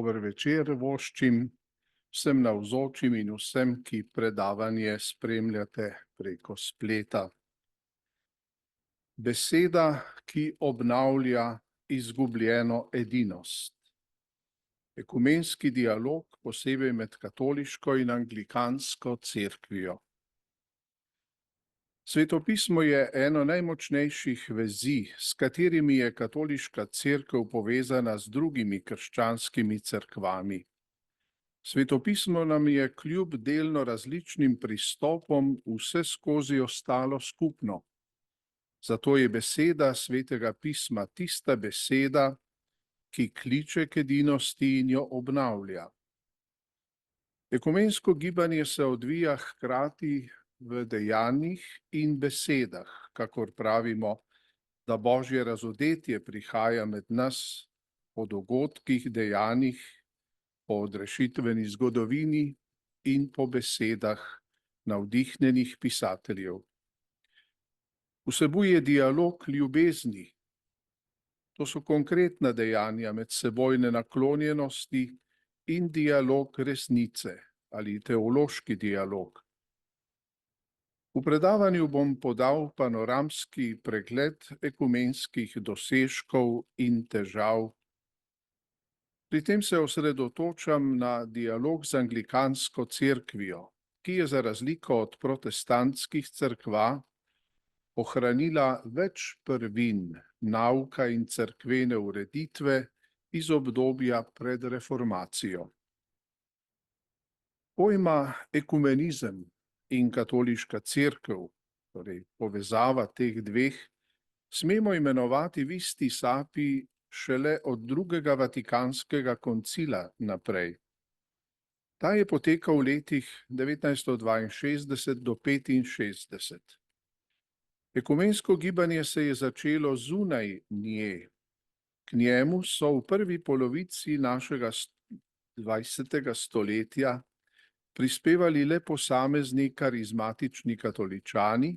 dober večer voščim vsem navzočim in vsem, ki predavanje spremljate preko spleta. Beseda, ki obnavlja izgubljeno edinost. Ekumenski dialog, posebej med katoliško in anglikansko cerkvijo. Svetopismo je eno najmočnejših vezi, s katerimi je katoliška cerkev povezana z drugimi krščanskimi cerkvami. Svetopismo nam je kljub delno različnim pristopom vseskozi ostalo skupno. Zato je beseda Svetega pisma tista beseda, ki kliče k edinosti in jo obnavlja. Ekumensko gibanje se odvija hkrati v dejanjih in besedah, kakor pravimo, da Božje razodetje prihaja med nas po dogodkih, dejanjih, po odrešitveni zgodovini in po besedah navdihnjenih pisateljev. Vsebuje dialog ljubezni. To so konkretna dejanja medsebojne naklonjenosti in dialog resnice ali teološki dialog. V predavanju bom podal panoramski pregled ekumenskih dosežkov in težav. Pri tem se osredotočam na dialog z anglikansko cerkvijo, ki je za razliko od protestantskih cerkva ohranila več prvin nauka in cerkvene ureditve iz obdobja pred reformacijo. Pojma ekumenizem in katoliška cerkev, torej povezava teh dveh, smemo imenovati v isti sapi šele od drugega Vatikanskega koncila naprej. Ta je potekal v letih 1962 do 1965. Ekumensko gibanje se je začelo zunaj nje. K njemu so v prvi polovici našega 20. stoletja prispevali le posamezni karizmatični katoličani,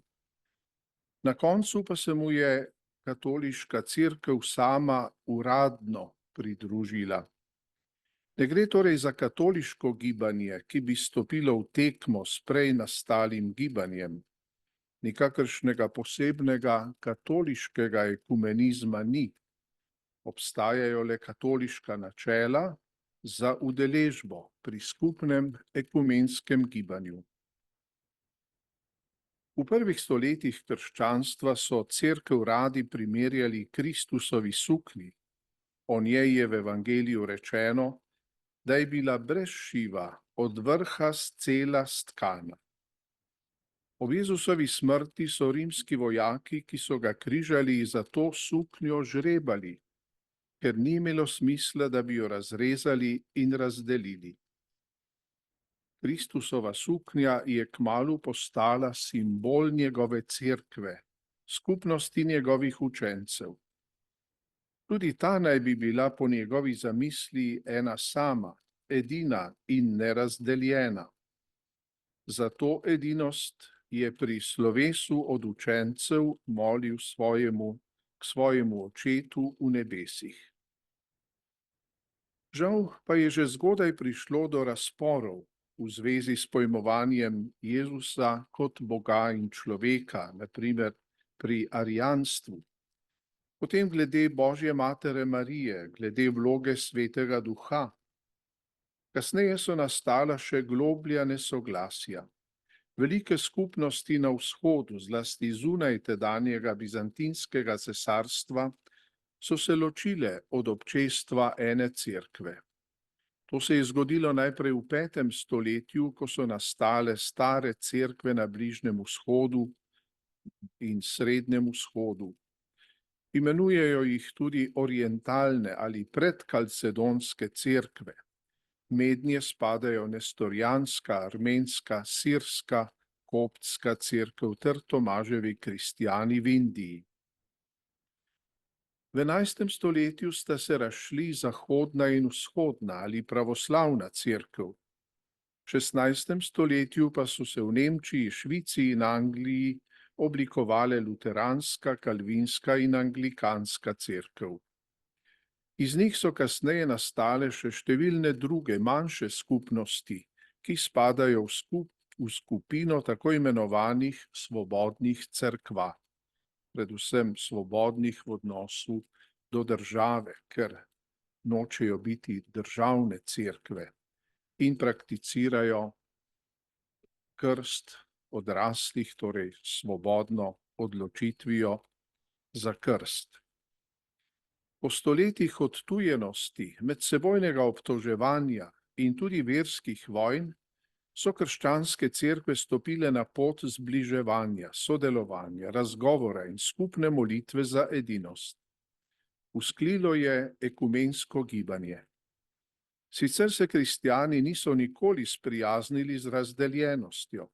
na koncu pa se mu je katoliška cerkev sama uradno pridružila. Ne gre torej za katoliško gibanje, ki bi stopilo v tekmo s prej nastalim gibanjem. Nikakršnega posebnega katoliškega ekumenizma ni. Obstajajo le katoliška načela za udeležbo pri skupnem ekumenskem gibanju. V prvih stoletjih krščanstva so cerkev radi primerjali Kristusovi suknji. O njej je v evangeliju rečeno, da je bila brez šiva, od vrha scela stkana. Ob Jezusovi smrti so rimski vojaki, ki so ga križali, za to suknjo žrebali, ker ni imelo smisla, da bi jo razrezali in razdelili. Kristusova suknja je kmalu postala simbol njegove cerkve, skupnosti njegovih učencev. Tudi ta naj bi bila po njegovi zamisli ena sama, edina in nerazdeljena. Za to edinost je pri slovesu od učencev molil k svojemu očetu v nebesih. Žal pa je že zgodaj prišlo do razporov v zvezi s pojmovanjem Jezusa kot Boga in človeka, na primer pri arijanstvu. Potem glede Božje matere Marije, glede vloge Svetega Duha. Kasneje so nastala še globlja nesoglasja. Velike skupnosti na vzhodu, zlasti zunaj tedanjega bizantinskega cesarstva, so se ločile od občestva ene cerkve. To se je zgodilo najprej v 5. stoletju, ko so nastale stare cerkve na Bližnjem vzhodu in Srednjem vzhodu. Imenujejo jih tudi orientalne ali predkalcedonske cerkve. Mednje spadajo nestorijanska, armenska, sirska, koptska cerkev ter Tomaževi kristjani v Indiji. V 11. stoletju sta se razšli zahodna in vzhodna ali pravoslavna cerkev. V 16. stoletju pa so se v Nemčiji, Švici in Angliji oblikovale luteranska, kalvinska in anglikanska cerkev. Iz njih so kasneje nastale še številne druge manjše skupnosti, ki spadajo v skupino tako imenovanih svobodnih cerkva, predvsem svobodnih v odnosu do države, ker nočejo biti državne cerkve in prakticirajo krst odraslih, torej svobodno odločitvijo za krst. Po stoletjih odtujenosti, medsebojnega obtoževanja in tudi verskih vojn so krščanske cerkve stopile na pot zbliževanja, sodelovanja, razgovora in skupne molitve za edinost. Vzklilo je ekumensko gibanje. Sicer se kristjani niso nikoli sprijaznili z razdeljenostjo.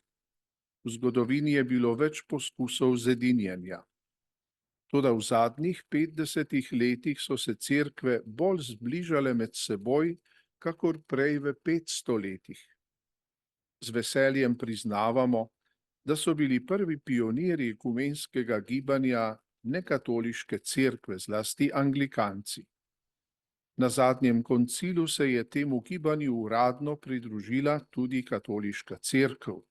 V zgodovini je bilo več poskusov zedinjenja. Toda v zadnjih 50 letih so se cerkve bolj zbližale med seboj, kakor prej v 500 letih. Z veseljem priznavamo, da so bili prvi pionirji ekumenskega gibanja nekatoliške cerkve, zlasti anglikanci. Na zadnjem koncilu se je temu gibanju uradno pridružila tudi katoliška cerkev.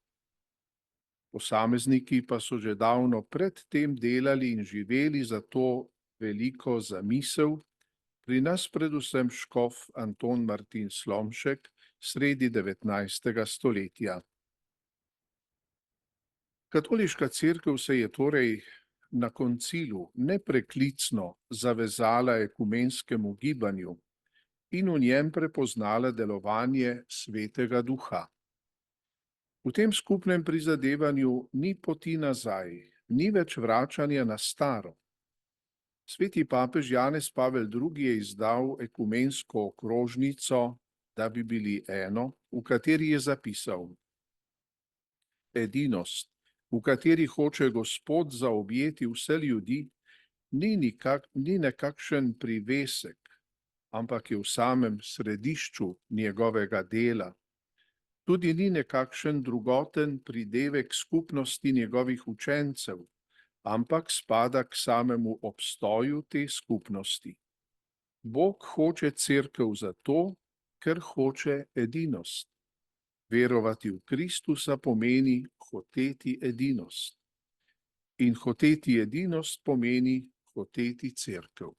Posamezniki pa so že davno pred tem delali in živeli za to veliko zamisel, pri nas predvsem škof Anton Martin Slomšek sredi 19. stoletja. Katoliška cerkev se je torej na koncilu nepreklicno zavezala ekumenskemu gibanju in v njem prepoznala delovanje Svetega Duha. V tem skupnem prizadevanju ni poti nazaj, ni več vračanja na staro. Sveti papež Janez Pavel II. Je izdal ekumensko okrožnico, da bi bili eno, v kateri je zapisal: edinost, v kateri hoče Gospod zaobjeti vse ljudi, ni nekakšen privesek, ampak je v samem središču njegovega dela. Tudi ni nekakšen drugoten pridevek skupnosti njegovih učencev, ampak spada k samemu obstoju te skupnosti. Bog hoče cerkev zato, ker hoče edinost. Verovati v Kristusa pomeni hoteti edinost. In hoteti edinost pomeni hoteti cerkev.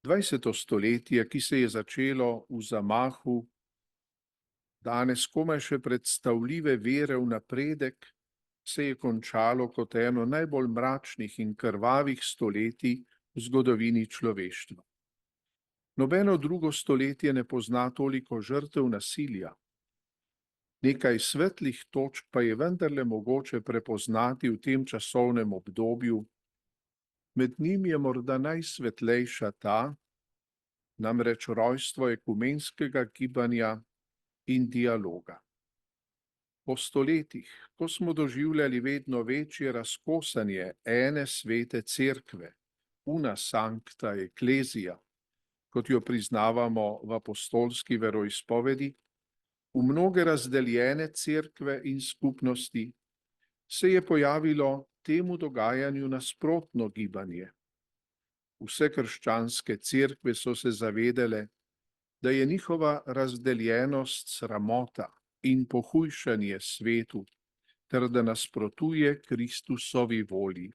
20. stoletje, ki se je začelo v zamahu danes komaj še predstavljive vere v napredek, se je končalo kot eno najbolj mračnih in krvavih stoletij v zgodovini človeštva. Nobeno drugo stoletje ne pozna toliko žrtev nasilja. Nekaj svetlih točk pa je vendarle mogoče prepoznati v tem časovnem obdobju. Med njimi je morda najsvetlejša ta, namreč rojstvo ekumenskega gibanja in dialoga. Po stoletjih, ko smo doživljali vedno večje razkosanje ene svete cerkve, una sancta ecclesia, kot jo priznavamo v apostolski veroizpovedi, v mnoge razdeljene cerkve in skupnosti, se je pojavilo temu dogajanju nasprotno gibanje. Vse krščanske cerkve so se zavedale, da je njihova razdeljenost sramota in pohujšanje svetu, ter da nasprotuje Kristusovi volji.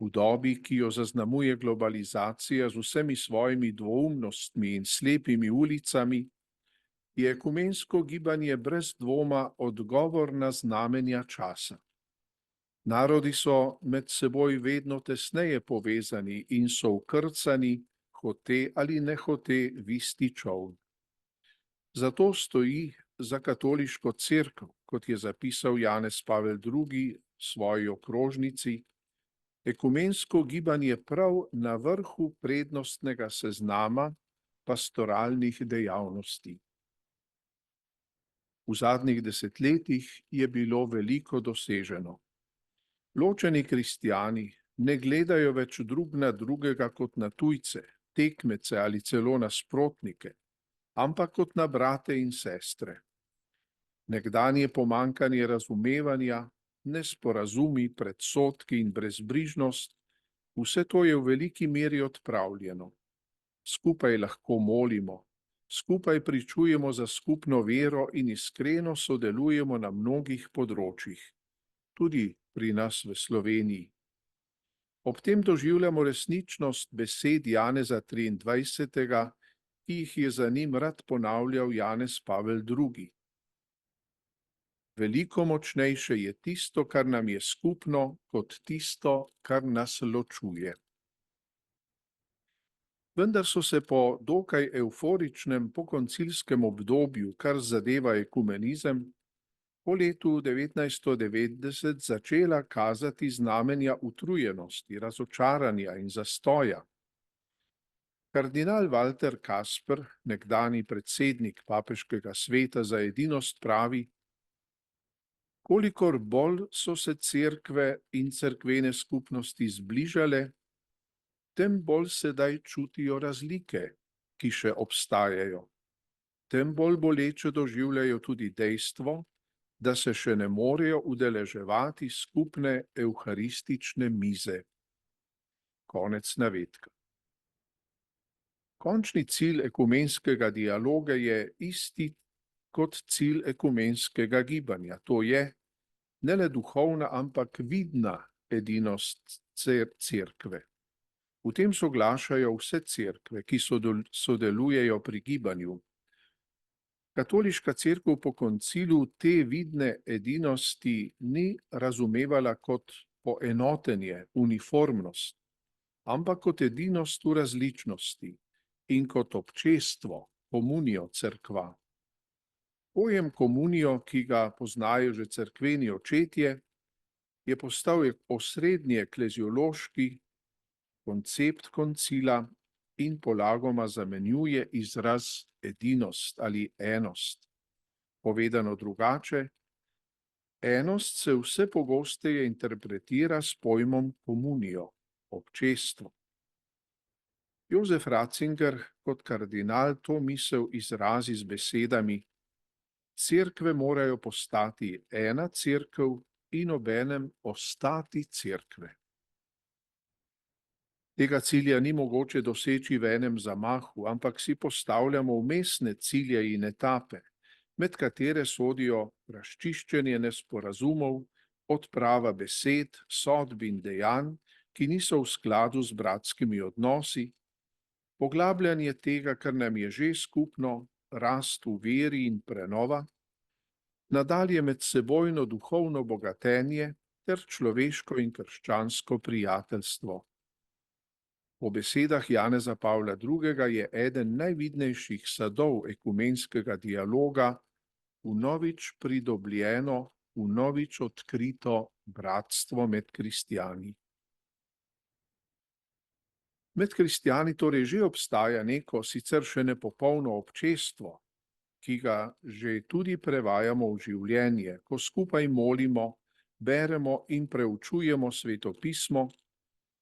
V dobi, ki jo zaznamuje globalizacija z vsemi svojimi dvoumnostmi in slepimi ulicami, je ekumensko gibanje brez dvoma odgovor na znamenja časa. Narodi so med seboj vedno tesneje povezani in so vkrcani, hote ali nehote, v isti čoln. Zato stoji za katoliško cerkev, kot je zapisal Janez Pavel II. V svoji okrožnici, ekumensko gibanje prav na vrhu prednostnega seznama pastoralnih dejavnosti. V zadnjih desetletjih je bilo veliko doseženo. Ločeni kristjani ne gledajo več drug na drugega kot na tujce, tekmece ali celo nasprotnike, ampak kot na brate in sestre. Nekdanje pomanjkanje razumevanja, nesporazumi, predsodki in brezbrižnost Vse to je v veliki meri odpravljeno. Skupaj lahko molimo, skupaj pričujemo za skupno vero in iskreno sodelujemo na mnogih področjih, tudi pri nas v Sloveniji. Ob tem doživljamo resničnost besed Janeza 23., ki jih je za njim rad ponavljal Janez Pavel II. Veliko močnejše je tisto, kar nam je skupno, kot tisto, kar nas ločuje. Vendar so se po dokaj evforičnem pokoncilskem obdobju, kar zadeva ekumenizem, po letu 1990 začela kazati znamenja utrujenosti, razočaranja in zastoja. Kardinal Walter Kasper, nekdanji predsednik Papeškega sveta za edinost, pravi: kolikor bolj so se cerkve in cerkvene skupnosti zbližale, tem bolj sedaj čutijo razlike, ki še obstajajo. Tem bolj boleče doživljajo tudi dejstvo, da se še ne morejo udeleževati skupne evharistične mize. Konec navedka. Končni cilj ekumenskega dialoga je isti kot cilj ekumenskega gibanja, to je ne le duhovna, ampak vidna edinost cerkve. V tem soglašajo vse cerkve, ki sodelujejo pri gibanju. Katoliška cerkev po koncilu te vidne edinosti ni razumevala kot poenotenje, uniformnost, ampak kot edinost v različnosti in kot občestvo, komunijo cerkva. Pojem komunijo, ki ga poznajo že cerkveni očetje, je postal osrednji ekleziološki koncept koncila in polagoma zamenjuje izraz edinost ali enost. Povedano drugače, enost se vse pogosteje interpretira s pojmom komunijo, občestvo. Jozef Ratzinger kot kardinal to misel izrazi z besedami: cerkve morajo postati ena cerkev in obenem ostati cerkve. Tega cilja ni mogoče doseči v enem zamahu, ampak si postavljamo vmesne cilje in etape, med katere sodijo razčiščenje nesporazumov, odprava besed, sodb in dejanj, ki niso v skladu z bratskimi odnosi, poglabljanje tega, kar nam je že skupno, rast v veri in prenova, nadalje medsebojno duhovno bogatenje ter človeško in krščansko prijateljstvo. Po besedah Janeza Pavla II. Je eden najvidnejših sadov ekumenskega dialoga vnovič pridobljeno, vnovič odkrito bratstvo med kristjani. Med kristjani torej že obstaja neko sicer še nepopolno občestvo, ki ga že tudi prevajamo v življenje, ko skupaj molimo, beremo in preučujemo svetopismo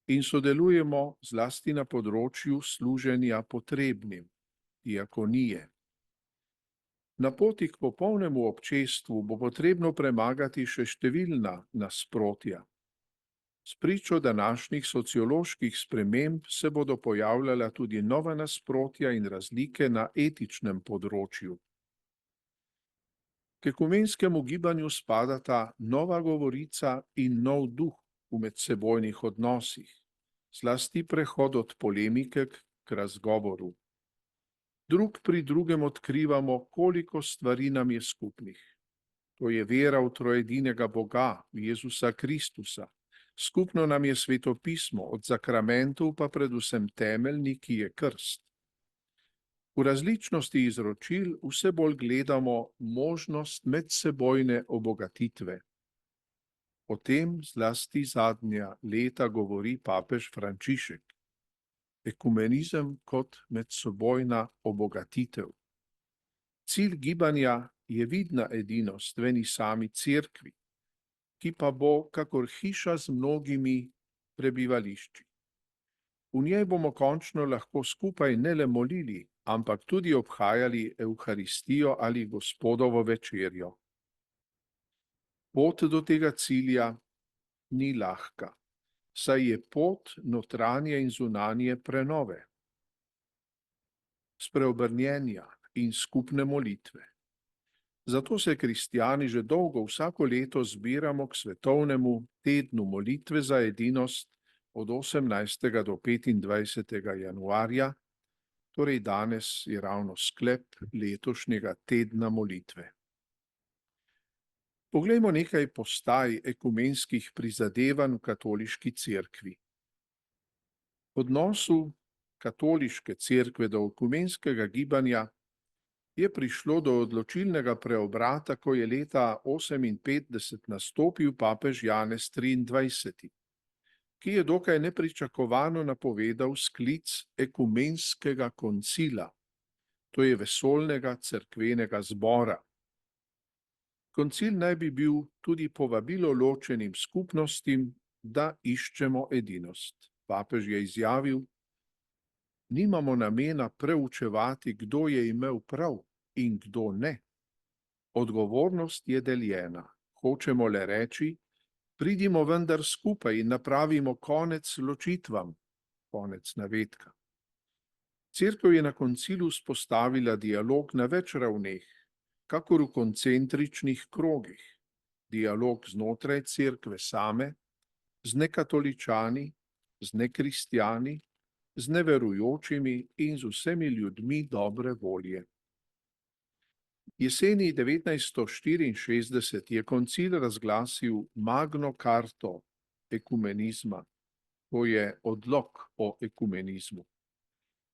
in sodelujemo zlasti na področju služenja potrebnim, diakonije. Na poti k popolnemu občestvu bo potrebno premagati še številna nasprotja. Spričo današnjih socioloških sprememb se bodo pojavljala tudi nova nasprotja in razlike na etičnem področju. K ekumenskemu gibanju spadata nova govorica in nov duh v medsebojnih odnosih, zlasti prehod od polemike k razgovoru. Drug pri drugem odkrivamo, koliko stvari nam je skupnih. To je vera v trojedinega Boga, v Jezusa Kristusa. Skupno nam je svetopismo, od sakramentov pa predvsem temeljni, ki je krst. V različnosti izročil vse bolj gledamo možnost medsebojne obogatitve. O tem zlasti zadnja leta govori papež Frančišek. Ekumenizem kot medsebojna obogatitev. Cilj gibanja je vidna edinost v eni sami cerkvi, ki pa bo kakor hiša z mnogimi prebivališči. V njej bomo končno lahko skupaj ne le molili, ampak tudi obhajali Evharistijo ali Gospodovo večerjo. Pot do tega cilja ni lahka. saj je pot notranje in zunanje prenove, spreobrnjenja in skupne molitve. Zato se kristjani že dolgo vsako leto zbiramo k svetovnemu tednu molitve za edinost od 18. do 25. januarja, torej danes je ravno sklep letošnjega tedna molitve. Poglejmo nekaj postaj ekumenskih prizadevanj v katoliški cerkvi. V odnosu katoliške cerkve do ekumenskega gibanja je prišlo do odločilnega preobrata, ko je leta 58 nastopil papež Janez 23., ki je dokaj nepričakovano napovedal sklic ekumenskega koncila, to je vesoljnega cerkvenega zbora. Koncil naj bi bil tudi povabilo ločenim skupnostim, da iščemo edinost. Papež je izjavil: nimamo namena preučevati, kdo je imel prav in kdo ne. Odgovornost je deljena. Hočemo le reči, pridimo vendar skupaj in napravimo konec ločitvam. Konec navedka. Cerkev je na koncilu vzpostavila dialog na več ravneh, kakor v koncentričnih krogih. Dialog znotraj cerkve same, z nekatoličani, z nekristjani, z neverujočimi in z vsemi ljudmi dobre volje. Jeseni 1964 je koncil razglasil Magno Carto ekumenizma, to je odlok o ekumenizmu.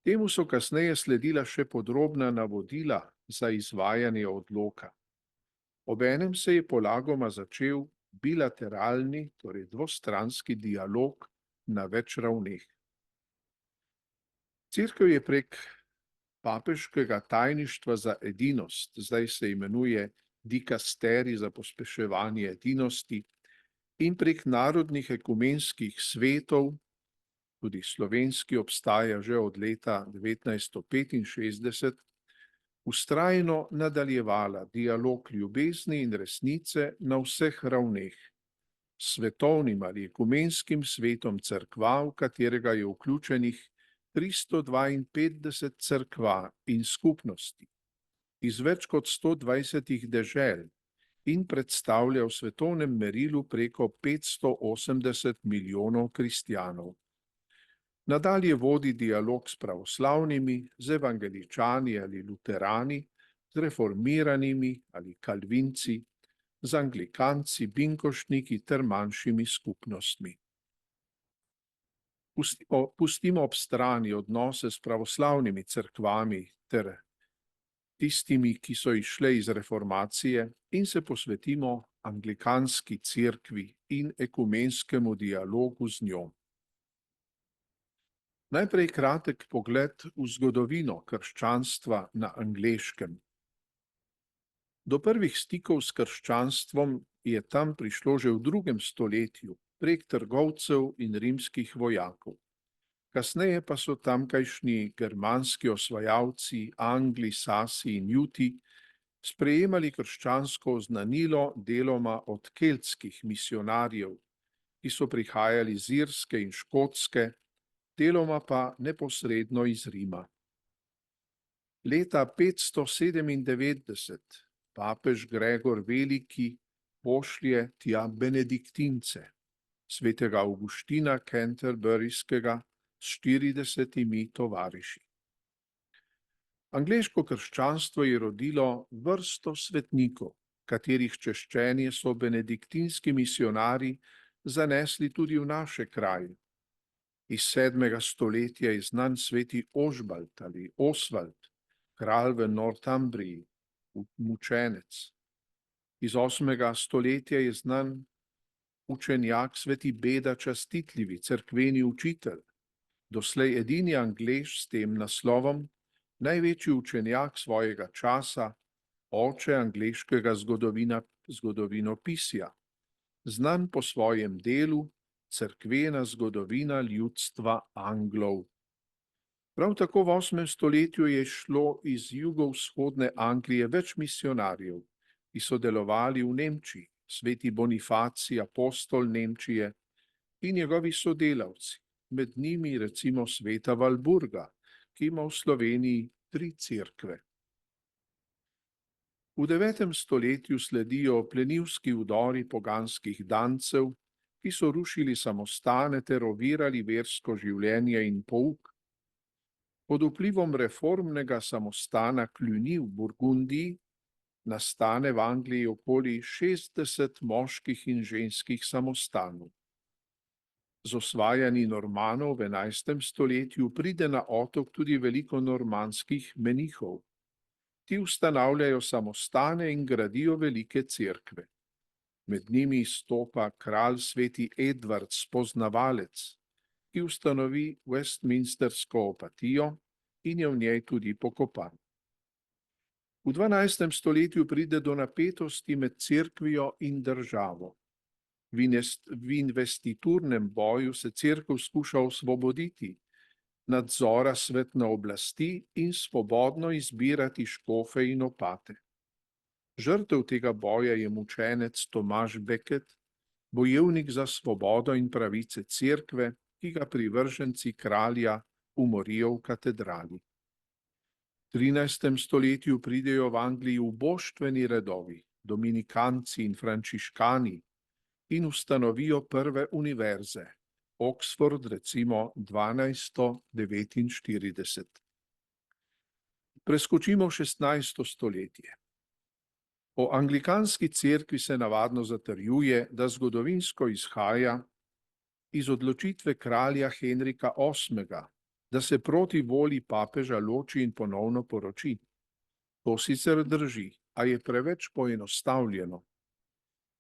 Temu so kasneje sledila še podrobna navodila za izvajanje odloka. Obenem se je polagoma začel bilateralni, torej dvostranski dialog na več ravneh. Cerkev je prek papeškega tajništva za edinost, zdaj se imenuje dikasterij za pospeševanje edinosti, in prek narodnih ekumenskih svetov, tudi slovenski obstaja že od leta 1965, vztrajno nadaljevala dialog ljubezni in resnice na vseh ravneh, s svetovnim ali ekumenskim svetom cerkva, v katerega je vključenih 352 cerkva in skupnosti iz več kot 120 dežel in predstavlja v svetovnem merilu preko 580 milijonov kristjanov. Nadalje vodi dialog s pravoslavnimi, z evangeličani ali luterani, z reformiranimi ali kalvinci, z anglikanci, binkoštniki ter manjšimi skupnostmi. Pustimo ob strani odnose s pravoslavnimi cerkvami ter tistimi, ki so izšle iz reformacije, in se posvetimo anglikanski cerkvi in ekumenskemu dialogu z njo. Najprej kratek pogled v zgodovino krščanstva na angleškem. Do prvih stikov s krščanstvom je tam prišlo že v 2. stoletju prek trgovcev in rimskih vojakov. Kasneje pa so tamkajšnji germanski osvajalci, Angli, Sasi in Juti, sprejemali krščansko oznanilo deloma od keltskih misionarjev, ki so prihajali z Irske in Škotske, deloma pa neposredno iz Rima. Leta 597 papež Gregor Veliki pošlje tja benediktince, svetega Avguština Canterburyskega s 40 tovariši. Angleško krščanstvo je rodilo vrsto svetnikov, katerih češčenje so benediktinski misionarji zanesli tudi v naše kraje. Iz 7. stoletja je znan sveti Ožbalt ali Osvald, kralj v Northumbriji, mučenec. Iz 8. stoletja je znan učenjak sveti Beda Častitljivi, cerkveni učitelj, doslej edini Anglež s tem naslovom, največji učenjak svojega časa, oče angleškega zgodovinopisja, znan po svojem delu Cerkvena zgodovina ljudstva Anglov. Prav tako v 8. stoletju je šlo iz jugovzhodne Anglije več misionarjev, ki so delovali v Nemčiji, sveti Bonifacij, apostol Nemčije, in njegovi sodelavci, med njimi recimo sveta Valburga, ki ima v Sloveniji 3 cerkve. V 9. stoletju sledijo plenilski vdori poganskih dancev, ki so rušili samostane ter ovirali versko življenje in pouk. Pod vplivom reformnega samostana Cluny v Burgundiji nastane v Angliji okoli 60 moških in ženskih samostanov. Z osvajanji Normanov v 11. stoletju pride na otok tudi veliko normanskih menihov. Ti ustanavljajo samostane in gradijo velike cerkve. Med njimi izstopa kralj sveti Edvard Spoznavalec, ki ustanovi Westminstersko opatijo in je v njej tudi pokopan. V 12. stoletju pride do napetosti med cerkvijo in državo. V investiturnem boju se cerkev skuša osvoboditi nadzora svetne oblasti in svobodno izbirati škofe in opate. Žrtev tega boja je mučenec Tomaž Becket, bojevnik za svobodo in pravice cerkve, ki ga privrženci kralja umorijo v katedrali. V 13. stoletju pridejo v Angliji uboštveni redovi, dominikanci in frančiškani, in ustanovijo prve univerze, Oxford recimo 1249. Preskočimo 16. stoletje. O anglikanski cerkvi se navadno zatrjuje, da zgodovinsko izhaja iz odločitve kralja Henrika VIII., da se proti volji papeža loči in ponovno poroči. To sicer drži, a je preveč poenostavljeno.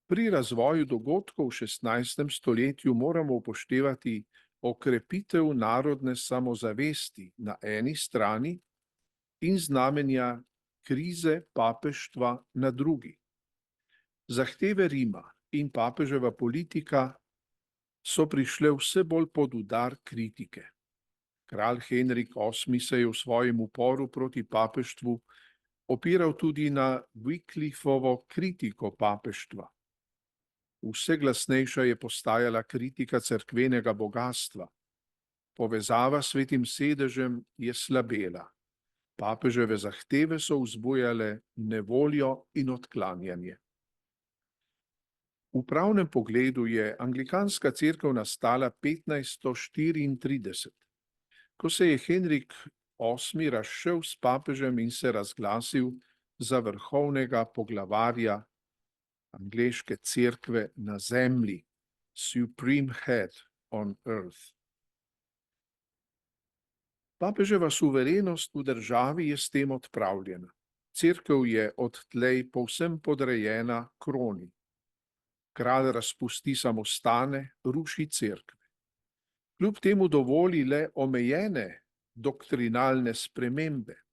Pri razvoju dogodkov v 16. stoletju moramo upoštevati okrepitev narodne samozavesti na eni strani in znamenja krize papeštva na drugi. Zahteve Rima in papeževa politika so prišle vse bolj pod udar kritike. Kralj Henrik VIII. Se je v svojem uporu proti papeštvu opiral tudi na Wycliffovo kritiko papeštva. Vse glasnejša je postajala kritika cerkvenega bogastva. Povezava s svetim sedežem je slabela. Papeževe zahteve so vzbujale nevoljo in odklanjanje. V pravnem pogledu je anglikanska cerkev nastala 1534, ko se je Henrik VIII. Razšel s papežem in se razglasil za vrhovnega poglavarja angleške cerkve na zemlji, Supreme Head on Earth. Papeževa suverenost v državi je s tem odpravljena. Cerkev je odtlej povsem podrejena kroni. Kralj razpusti samostane, ruši cerkve. Kljub temu dovoli le omejene doktrinalne spremembe.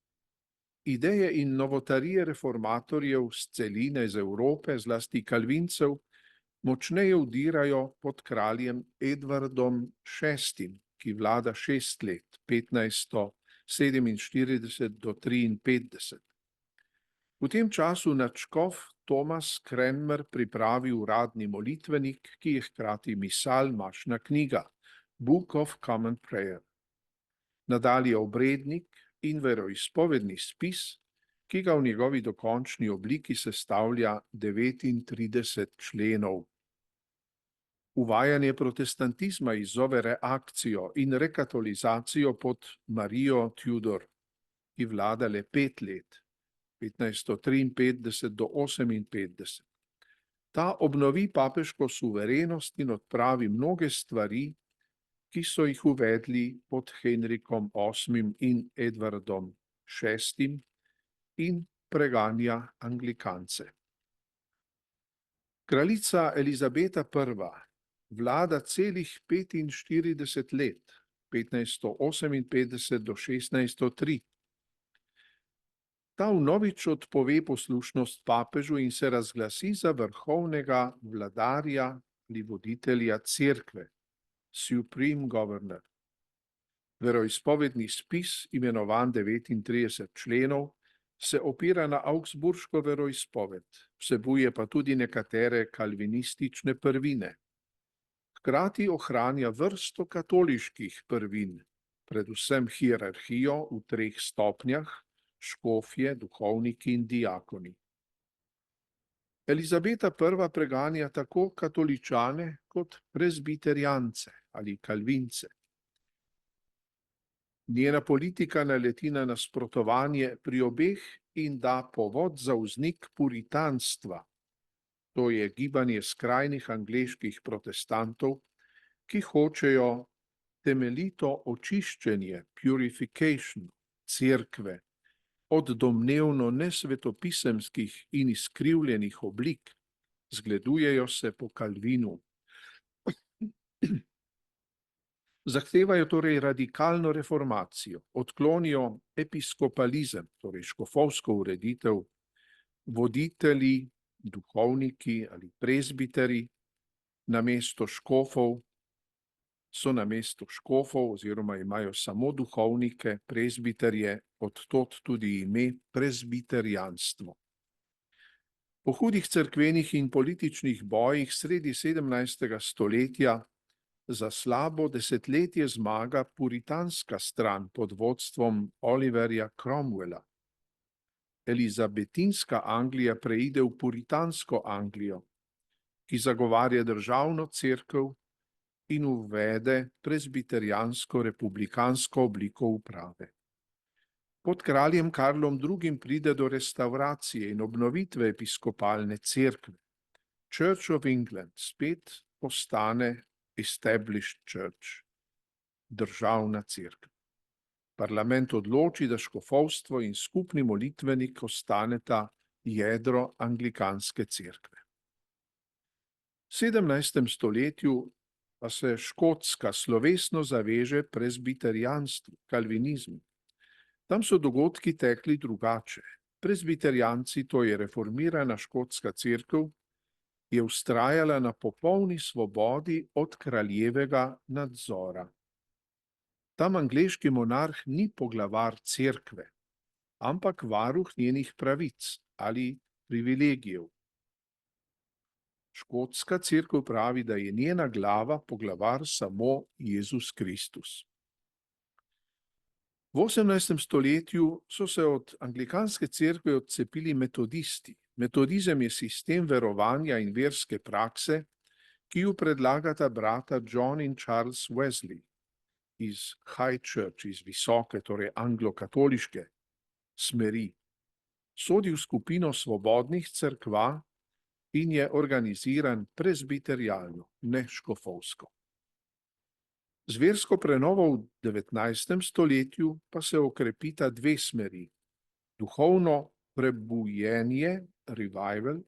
Ideje in novotarije reformatorjev z celine iz Evrope, zlasti kalvincev, močneje vdirajo pod kraljem Edvardom VI., ki vlada 6 let, 1547 do 53. V tem času nadškof Thomas Cranmer pripravi uradni molitvenik, ki je hkrati misal, mašna knjiga, Book of Common Prayer. Nadalje obrednik in veroizpovedni spis, ki ga v njegovi dokončni obliki sestavlja 39 členov. Uvajanje protestantizma izzove reakcijo in rekatolizacijo pod Marijo Tudor, ki vlada le 5 let, 1553 do 58. Ta obnovi papeško suverenost in odpravi mnoge stvari, ki so jih uvedli pod Henrikom VIII. In Edvardom VI. In preganja anglikance. Kraljica Elizabeta I. vlada celih 45 let, 1558 do 1603. Ta vnovič odpove poslušnost papežu in se razglasi za vrhovnega vladarja ali voditelja cerkve, Supreme Governor. Veroizpovedni spis, imenovan 39 členov, se opira na augsburško veroizpoved, vsebuje pa tudi nekatere kalvinistične prvine. Hkrati ohranja vrsto katoliških prvin, predvsem hierarhijo v 3 stopnjah, škofje, duhovniki in diakoni. Elizabeta I. preganja tako katoličane kot prezbiterijance ali kalvince. Njena politika naleti na nasprotovanje pri obeh in da povod za vznik puritanstva, to je gibanje skrajnih angleških protestantov, ki hočejo temeljito očiščenje, purification, cerkve, od domnevno nesvetopisemskih in izkrivljenih oblik, zgledujejo se po Kalvinu. Zahtevajo torej radikalno reformacijo, odklonijo episkopalizem, torej škofovsko ureditev, voditelji, duhovniki ali prezbiteri namesto škofov so namesto škofov oziroma imajo samo duhovnike, prezbiterje, od tod tudi ime prezbiterijanstvo. Po hudih cerkvenih in političnih bojih sredi 17. stoletja za slabo desetletje zmaga puritanska stran pod vodstvom Oliverja Cromwella. Elizabetinska Anglija preide v puritansko Anglijo, ki zagovarja državno cerkev in uvede prezbiterijansko-republikansko obliko uprave. Pod kraljem Karlom II. Pride do restauracije in obnovitve episkopalne cerkve. Church of England spet postane established church, državna cerkev. Parlament odloči, da škofovstvo in skupni molitvenik ostaneta jedro anglikanske cerkve. V 17. stoletju pa se Škotska slovesno zaveže prezbiterijanstvu, kalvinizmu. Tam so dogodki tekli drugače. Prezbiterijanci, to je reformirana škotska cerkev, je vztrajala na popolni svobodi od kraljevega nadzora. Tam angleški monarh ni poglavar cerkve, ampak varuh njenih pravic ali privilegijev. Škotska cerkev pravi, da je njena glava poglavar samo Jezus Kristus. V 18. stoletju so se od anglikanske cerkve odcepili metodisti. Metodizem je sistem verovanja in verske prakse, ki ju predlagata brata John in Charles Wesley iz High Church, iz visoke, torej anglokatoliške smeri. Sodi v skupino svobodnih cerkva in je organiziran prezbiterijalno, ne škofovsko. Z versko prenovo v 19. stoletju pa se okrepita 2 smeri. Duhovno prebujenje, revival,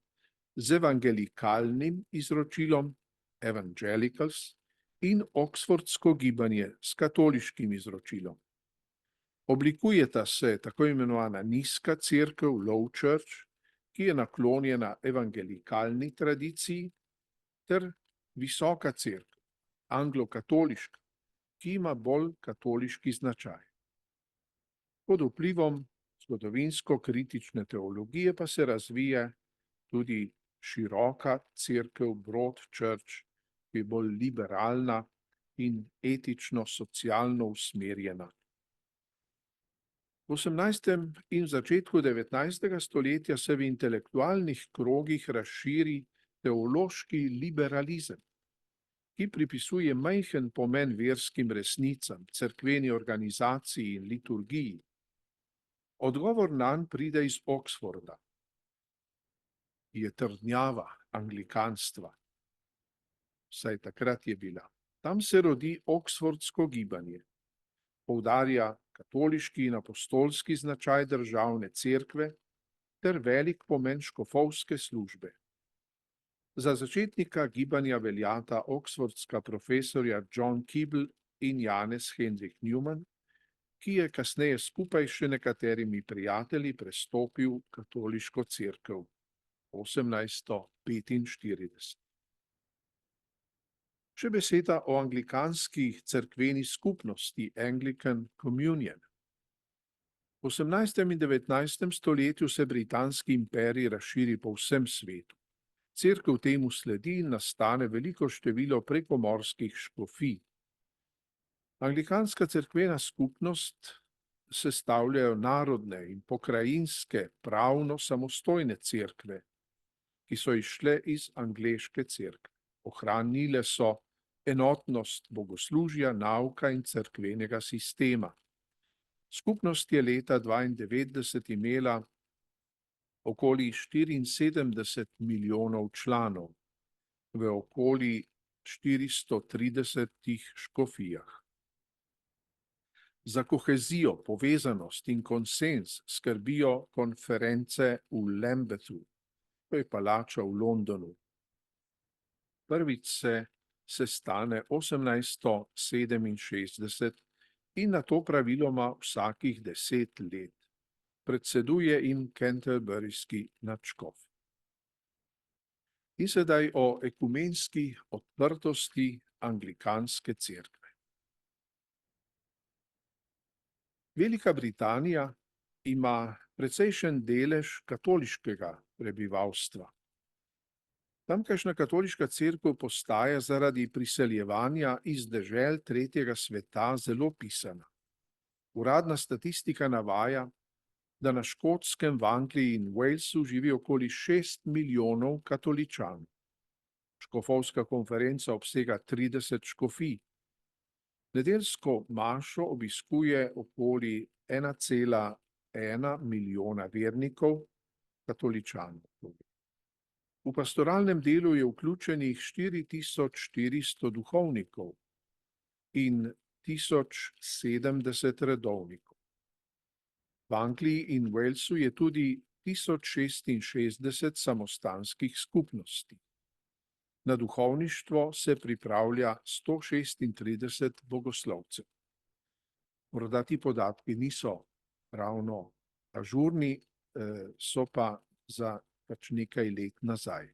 z evangelikalnim izročilom, evangelicals, in oksfordsko gibanje s katoliškim izročilom. Oblikujeta se tako imenovana nizka cerkev, low church, ki je naklonjena evangelikalni tradiciji, ter visoka cerkev, anglokatoliška, ki ima bolj katoliški značaj. Pod vplivom zgodovinsko-kritične teologije pa se razvija tudi široka cerkev, broad church, ki je bolj liberalna in etično-socialno usmerjena. V 18. in začetku 19. stoletja se v intelektualnih krogih razširi teološki liberalizem, ki pripisuje majhen pomen verskim resnicam, cerkveni organizaciji in liturgiji. Odgovor nanj pride iz Oxforda. Je trdnjava anglikanstva. Vsaj takrat je bila. Tam se rodi oksfordsko gibanje. Poudarja katoliški in apostolski značaj državne cerkve ter velik pomen škofovske službe. Za začetnika gibanja veljata oksfordska profesorja John Keble in Janez Hendrik Newman, ki je kasneje skupaj še nekaterimi prijatelji prestopil v katoliško cerkev 1845. Še beseda o anglikanski cerkveni skupnosti, Anglican Communion. V 18. in 19. stoletju se britanski imperij razširi po vsem svetu. Cerkev temu sledi in nastane veliko število prekomorskih škofij. Anglikanska cerkvena skupnost sestavljajo narodne in pokrajinske pravno samostojne cerkve, ki so izšle iz angleške cerkve. Ohranile so enotnost bogoslužja, nauka in cerkvenega sistema. Skupnost je leta 1992 imela okoli 74 milijonov članov v okoli 430 škofijah. Za kohezijo, povezanost in konsens skrbijo konference v Lambethu, to je palača v Londonu. Prvič se sestane 1867 in nato praviloma vsakih 10 let. Predseduje jim canterburyski nadškof. In sedaj o ekumenski odprtosti anglikanske cerkve. Velika Britanija ima precejšen delež katoliškega prebivalstva. Tamkajšnja katoliška cerkev postaja zaradi priseljevanja iz dežel tretjega sveta zelo pisana. Uradna statistika navaja, da na Škotskem, v Angliji in Walesu živi okoli 6 milijonov katoličanov. Škofovska konferenca obsega 30 škofij. Nedeljsko mašo obiskuje okoli 1,1 milijona vernikov, katoličanov. V pastoralnem delu je vključenih 4400 duhovnikov in 1070 redovnikov. V Angliji in Walesu je tudi 1066 samostanskih skupnosti. Na duhovništvo se pripravlja 136 bogoslovcev. Morda ti podatki niso ravno ažurni, so pa za nekaj let nazaj.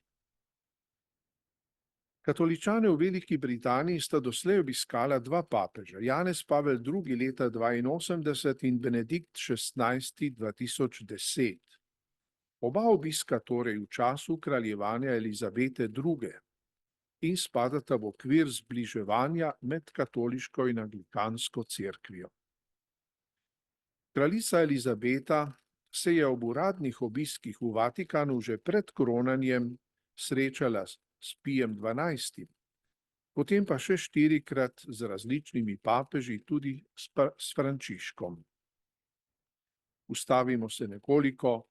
Katoličane v Veliki Britaniji sta doslej obiskala dva papeža, Janez Pavel II. Leta 1982 in Benedikt XVI. 2010. Oba obiska torej v času kraljevanja Elizabete II. In spadata v okvir zbliževanja med katoliško in anglikansko cerkvijo. Kraljica Elizabeta se je ob uradnih obiskih v Vatikanu že pred kronanjem srečala s Pijem XII., potem pa še 4-krat z različnimi papeži, tudi s Frančiškom. Ustavimo se nekoliko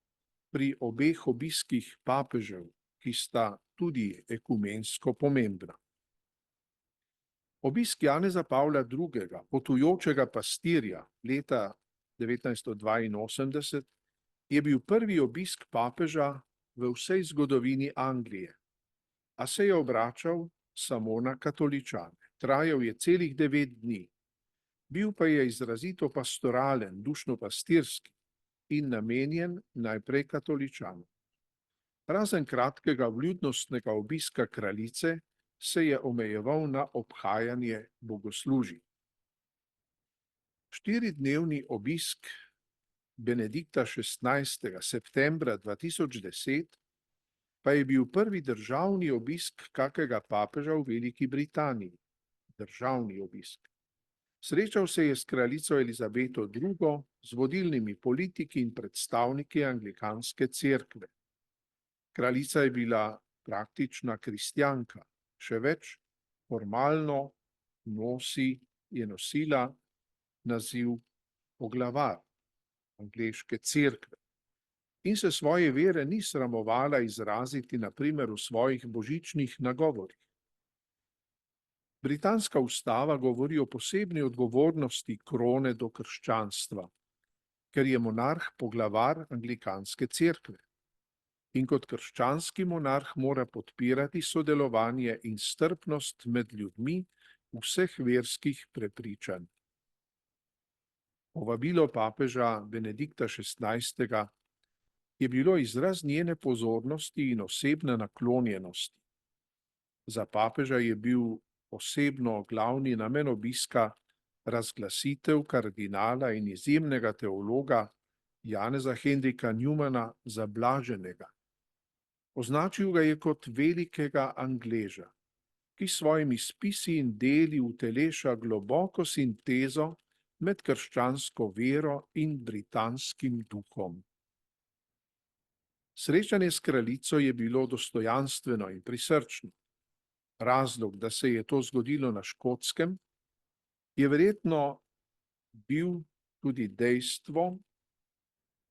pri obeh obiskih papežev, ki sta tudi ekumensko pomembna. Obisk Janeza Pavla II., potujočega pastirja, leta 1982 je bil prvi obisk papeža v vsej zgodovini Anglije, a se je obračal samo na katoličane. Trajal je celih 9 dni. Bil pa je izrazito pastoralen, dušno-pastirski in namenjen najprej katoličanom. Razen kratkega vljudnostnega obiska kraljice se je omejeval na obhajanje bogoslužij. 4-dnevni obisk Benedikta XVI. Septembra 2010 pa je bil prvi državni obisk kakega papeža v Veliki Britaniji. Državni obisk. Srečal se je s kraljico Elizabeto II., z vodilnimi politiki in predstavniki anglikanske cerkve. Kraljica je bila praktična kristjanka, še več, formalno je nosila naziv poglavar angleške cerkve in se svoje vere ni sramovala izraziti na primer v svojih božičnih nagovorih. Britanska ustava govori o posebni odgovornosti krone do krščanstva, ker je monarh poglavar anglikanske cerkve. In kot krščanski monarh mora podpirati sodelovanje in strpnost med ljudmi vseh verskih prepričanj. Povabilo papeža Benedikta XVI. Je bilo izraz njene pozornosti in osebne naklonjenosti. Za papeža je bil osebno glavni namen obiska razglasitev kardinala in izjemnega teologa Janeza Hendrika Newmana za blaženega. Označil ga je kot velikega Angleža, ki s svojimi spisi in deli uteleša globoko sintezo med krščansko vero in britanskim duhom. Srečanje s kraljico je bilo dostojanstveno in prisrčno. Razlog, da se je to zgodilo na Škotskem, je verjetno bil tudi dejstvo,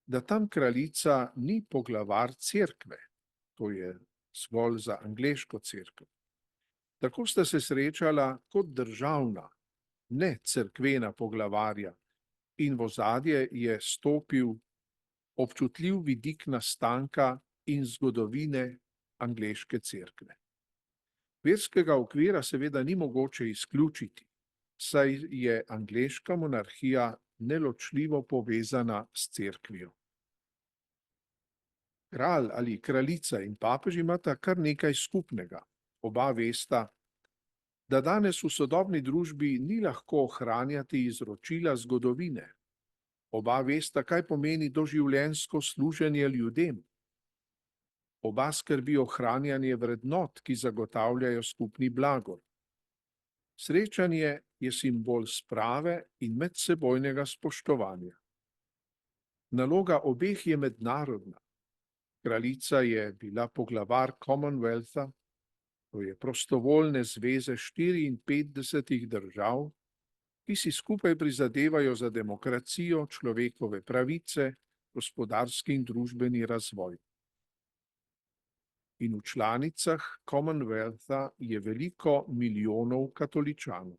da tam kraljica ni poglavar cerkve, to je zgolj za angleško cerkev. Tako sta se srečala kot državna, ne cerkvena poglavarja, in v ozadje je stopil občutljiv vidik nastanka in zgodovine angleške cerkve. Verskega okvira seveda ni mogoče izključiti, saj je angleška monarhija neločljivo povezana s cerkvijo. Kralj ali kraljica in papež imata kar nekaj skupnega. Oba vesta, da danes v sodobni družbi ni lahko ohranjati izročila zgodovine. Oba vesta, kaj pomeni doživljenjsko služenje ljudem. Oba skrbi ohranjanje vrednot, ki zagotavljajo skupni blagor. Srečanje je simbol sprave in medsebojnega spoštovanja. Naloga obeh je mednarodna. Kraljica je bila poglavar Commonwealtha, to je prostovoljne zveze 54 držav, ki si skupaj prizadevajo za demokracijo, človekove pravice, gospodarski in družbeni razvoj. In v članicah Commonwealtha je veliko milijonov katoličanov.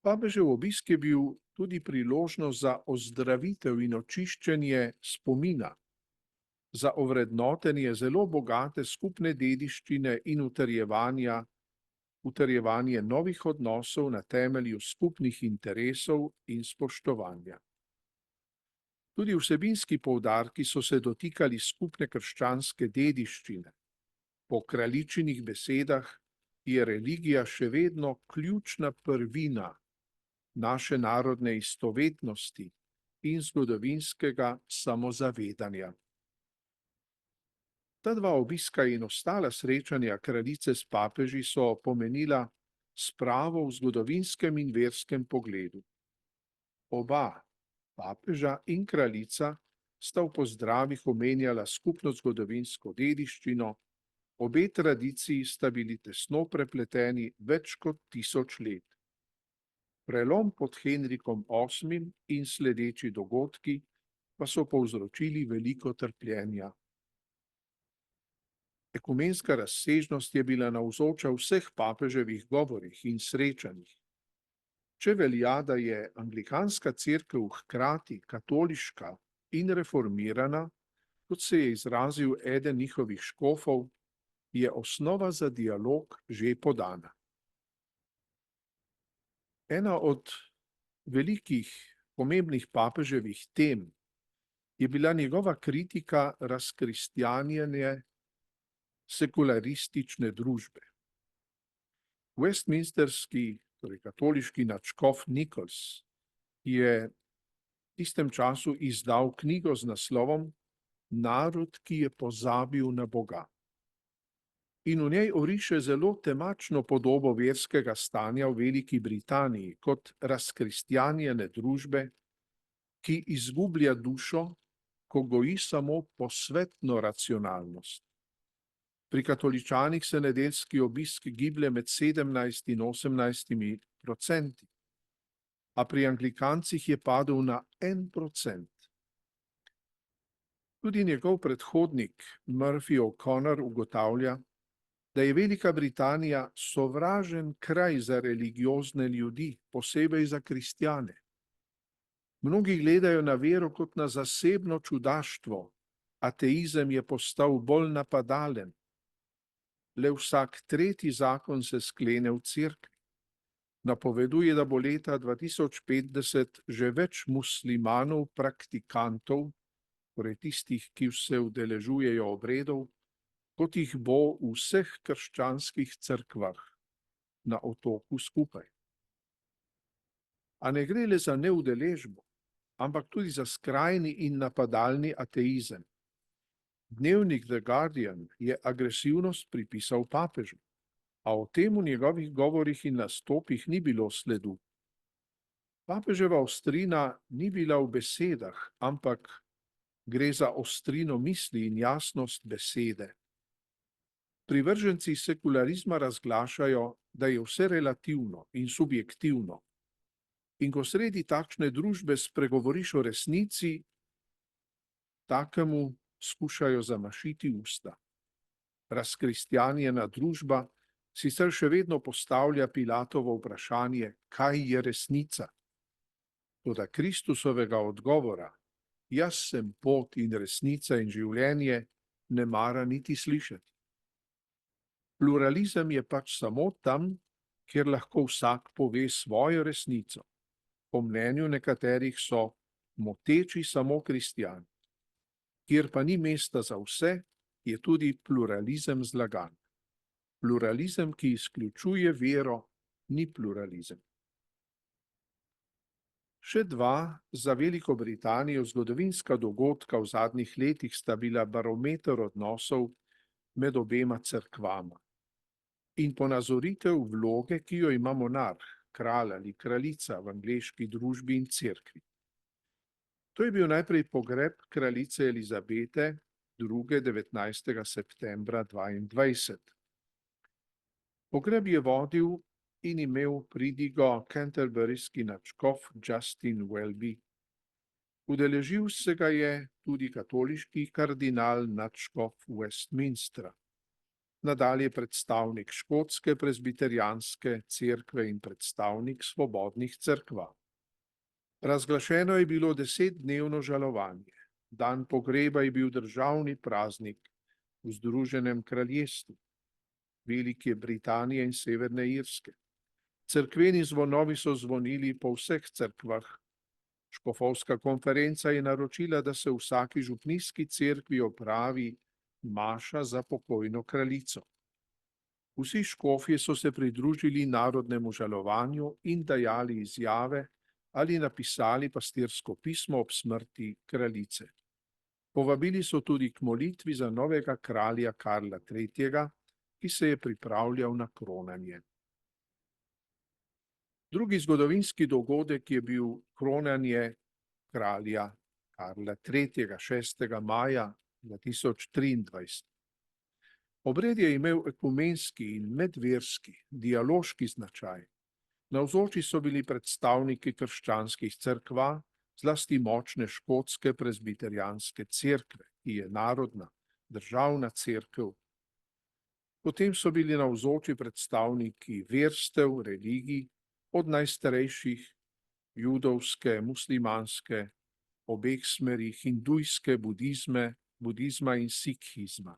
Papežev obisk je bil tudi priložnost za ozdravitev in očiščenje spomina, za ovrednotenje zelo bogate skupne dediščine in utrjevanje novih odnosov na temelju skupnih interesov in spoštovanja. Tudi vsebinski poudarki so se dotikali skupne krščanske dediščine. Po kraljičinih besedah je religija še vedno ključna prvina naše narodne istovetnosti in zgodovinskega samozavedanja. Ta dva obiska in ostala srečanja kraljice s papeži so pomenila spravo v zgodovinskem in verskem pogledu. Oba, papeža in kraljica, sta v pozdravih omenjala skupno zgodovinsko dediščino, obe tradiciji sta bili tesno prepleteni več kot 1000 let. Prelom pod Henrikom VIII in sledeči dogodki pa so povzročili veliko trpljenja. Ekumenska razsežnost je bila navzoča v vseh papeževih govorih in srečanjih. Če velja, da je anglikanska cerkev hkrati katoliška in reformirana, kot se je izrazil eden njihovih škofov, je osnova za dialog že podana. Ena od velikih pomembnih papeževih tem je bila njegova kritika razkristjanjenja sekularistične družbe. Westminsterski, torej katoliški nadškof Nichols, je v tistem času izdal knjigo z naslovom Narod, ki je pozabil na Boga. In v njej oriše zelo temačno podobo verskega stanja v Veliki Britaniji kot razkristjanjene družbe, ki izgublja dušo, ko goji samo posvetno racionalnost. Pri katoličanih se nedeljski obisk giblje med 17 in 18%, a pri anglikancih je padel na 1%. Tudi njegov predhodnik Murphy O'Connor ugotavlja, da je Velika Britanija sovražen kraj za religiozne ljudi, posebej za kristjane. Mnogi gledajo na vero kot na zasebno čudaštvo, ateizem je postal bolj napadalen. Le vsak tretji zakon se sklene v cerkvi. Napoveduje, da bo leta 2050 že več muslimanov praktikantov, torej tistih, ki se udeležujejo obredov, kot jih bo v vseh krščanskih cerkvah na otoku skupaj. A ne gre le za neudeležbo, ampak tudi za skrajni in napadalni ateizem. Dnevnik The Guardian je agresivnost pripisal papežu, a o tem v njegovih govorih in nastopih ni bilo sledu. Papeževa ostrina ni bila v besedah, ampak gre za ostrino misli in jasnost besede. Privrženci sekularizma razglašajo, da je vse relativno in subjektivno. In ko sredi takšne družbe spregovoriš o resnici, takemu skušajo zamašiti usta. Razkristjanjena družba sicer še vedno postavlja Pilatovo vprašanje, kaj je resnica. Toda Kristusovega odgovora, jaz sem pot in resnica in življenje, ne mara niti slišati. Pluralizem je pač samo tam, kjer lahko vsak pove svojo resnico. Po mnenju nekaterih so moteči samo kristjani. Kjer pa ni mesta za vse, je tudi pluralizem zlagan. Pluralizem, ki izključuje vero, ni pluralizem. Še dva za Veliko Britanijo zgodovinska dogodka v zadnjih letih sta bila barometer odnosov med obema cerkvama in ponazoritev vloge, ki jo ima monarh, kralj ali kraljica v angleški družbi in cerkvi. To je bil najprej pogreb kraljice Elizabete II. 19. septembra 2022. Pogreb je vodil in imel pridigo canterburyski nadškof Justin Welby. Udeležil se ga je tudi katoliški kardinal nadškof Westminstra. Nadalje predstavnik škotske presbiterijanske cerkve in predstavnik svobodnih cerkva. Razglašeno je bilo 10-dnevno žalovanje. Dan pogreba je bil državni praznik v Združenem kraljestvu, Velike Britanije in Severne Irske. Cerkveni zvonovi so zvonili po vseh cerkvah. Škofovska konferenca je naročila, da se v vsaki župnijski cerkvi opravi maša za pokojno kraljico. Vsi škofje so se pridružili narodnemu žalovanju in dajali izjave ali napisali pastirsko pismo ob smrti kraljice. Povabili so tudi k molitvi za novega kralja Karla III., ki se je pripravljal na kronanje. Drugi zgodovinski dogodek je bil kronanje kralja Karla III. 6. maja 2023. Obred je imel ekumenski in medverski, dialoški značaj. Navzoči so bili predstavniki krščanskih cerkva, zlasti močne škotske presbiterijanske cerkve, ki je narodna, državna cerkev. Potem so bili navzoči predstavniki verstev, religij, od najstarejših, judovske, muslimanske, obeh smeri, hindujske, budizma in sikhizma.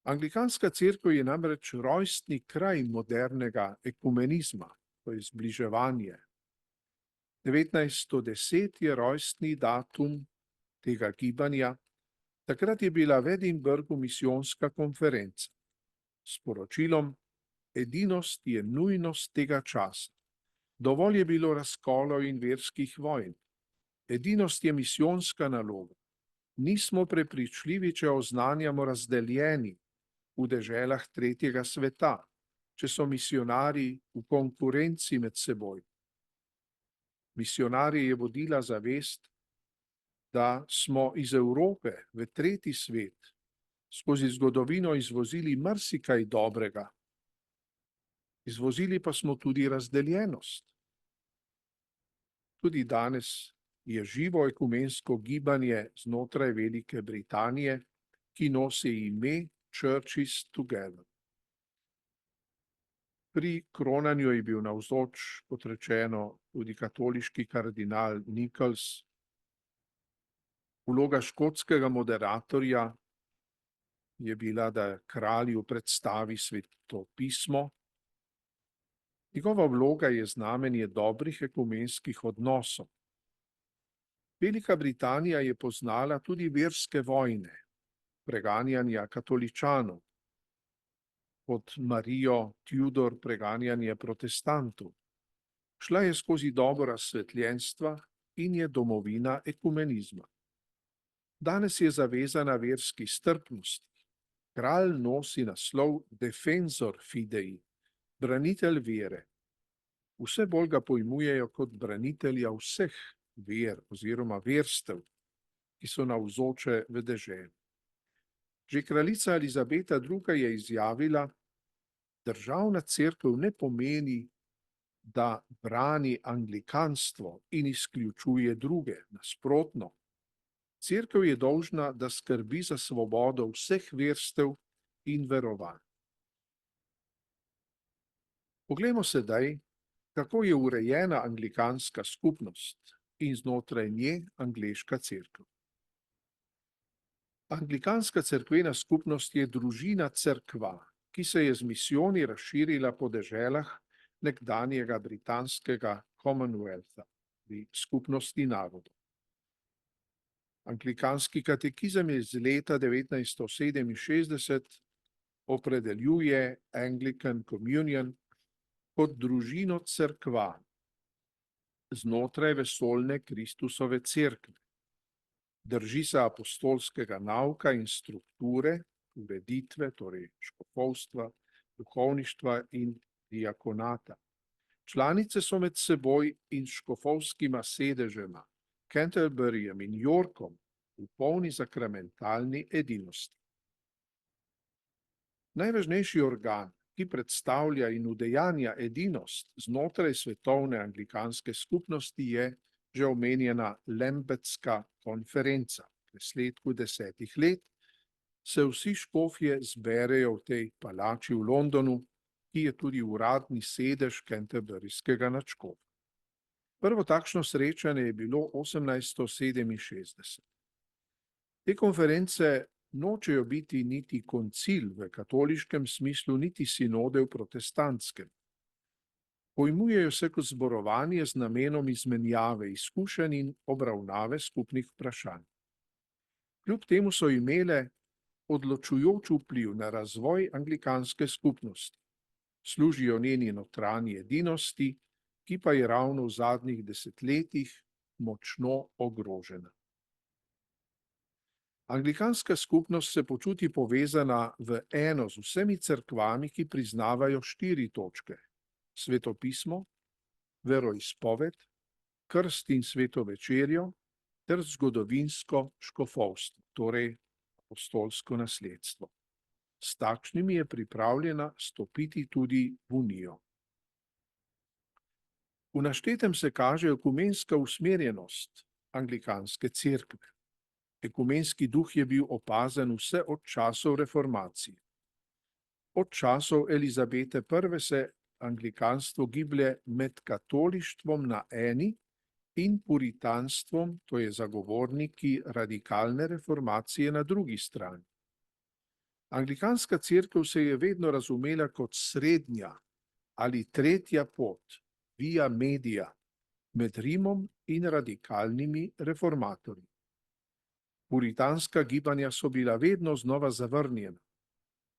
Anglikanska cerkev je namreč rojstni kraj modernega ekumenizma, to je zbliževanje. 1910 je rojstni datum tega gibanja, takrat je bila v Edinburgu misijonska konferenca s poročilom Edinost je nujnost tega časa. Dovolj je bilo razkolov in verskih vojn. Edinost je misijonska naloga. Nismo prepričljivi, če oznanjamo razdeljeni v deželah tretjega sveta, če so misionarji v konkurenci med seboj. Misionarje je vodila zavest, da smo iz Evrope v tretji svet skozi zgodovino izvozili marsikaj dobrega. Izvozili pa smo tudi razdeljenost. Tudi danes je živo ekumensko gibanje znotraj Velike Britanije, ki nosi ime Churches Together. Pri kronanju je bil navzoč, kot rečeno, tudi katoliški kardinal Nichols. Vloga škotskega moderatorja je bila, da kralju predstavi Sveto pismo. Njegova vloga je znamenje dobrih ekumenskih odnosov. Velika Britanija je poznala tudi verske vojne, preganjanja katoličanov, pod Marijo Tudor preganjanje protestantov. Šla je skozi dobo razsvetljenstva in je domovina ekumenizma. Danes je zavezana verski strpnosti. Kralj nosi naslov Defensor Fidei, branitelj vere. Vse bolj ga pojmujejo kot branitelja vseh ver oziroma verstev, ki so navzoče v deželi. Že kraljica Elizabeta II. Je izjavila, državna cerkev ne pomeni, da brani anglikanstvo in izključuje druge. Nasprotno, cerkev je dolžna, da skrbi za svobodo vseh verstev in verovanj. Poglejmo sedaj, kako je urejena anglikanska skupnost in znotraj nje angleška cerkev. Anglikanska cerkvena skupnost je družina cerkva, ki se je z misijoni razširila po deželah nekdanjega britanskega Commonwealtha, skupnosti narodov. Anglikanski katekizem iz leta 1967 opredeljuje Anglican Communion kot družino cerkva znotraj vesoljne Kristusove cerkve. Drži se apostolskega nauka in strukture, ureditve, torej škofovstva, duhovništva in diakonata. Članice so med seboj in škofovskima sedežema, Canterburyjem in Yorkom, v polni sakramentalni edinosti. Najvažnejši organ, ki predstavlja in udejanja edinost znotraj svetovne anglikanske skupnosti, je že omenjena Lambethska konferenca. V presledku 10 let se vsi škofje zberejo v tej palači v Londonu, ki je tudi uradni sedež Canterburyskega nadškofa. Prvo takšno srečanje je bilo 1867. Te konference nočejo biti niti koncil v katoliškem smislu, niti sinode v protestantskem. Pojmujejo se kot zborovanje z namenom izmenjave izkušenj in obravnave skupnih vprašanj. Kljub temu so imele odločujoč vpliv na razvoj anglikanske skupnosti. Služijo njeni notranji edinosti, ki pa je ravno v zadnjih desetletjih močno ogrožena. Anglikanska skupnost se počuti povezana v eno z vsemi cerkvami, ki priznavajo 4 točke: svetopismo, veroizpoved, krst in sveto večerjo ter zgodovinsko škofovstvo, torej apostolsko nasledstvo. S takšnimi je pripravljena stopiti tudi v unijo. V naštetem se kaže ekumenska usmerjenost anglikanske cerkve. Ekumenski duh je bil opazen vse od časov reformacije. Od časov Elizabete I. se anglikanstvo giblje med katolištvom na eni in puritanstvom, to je zagovorniki radikalne reformacije, na drugi strani. Anglikanska cerkev se je vedno razumela kot srednja ali tretja pot, via media, med Rimom in radikalnimi reformatorji. Puritanska gibanja so bila vedno znova zavrnjena,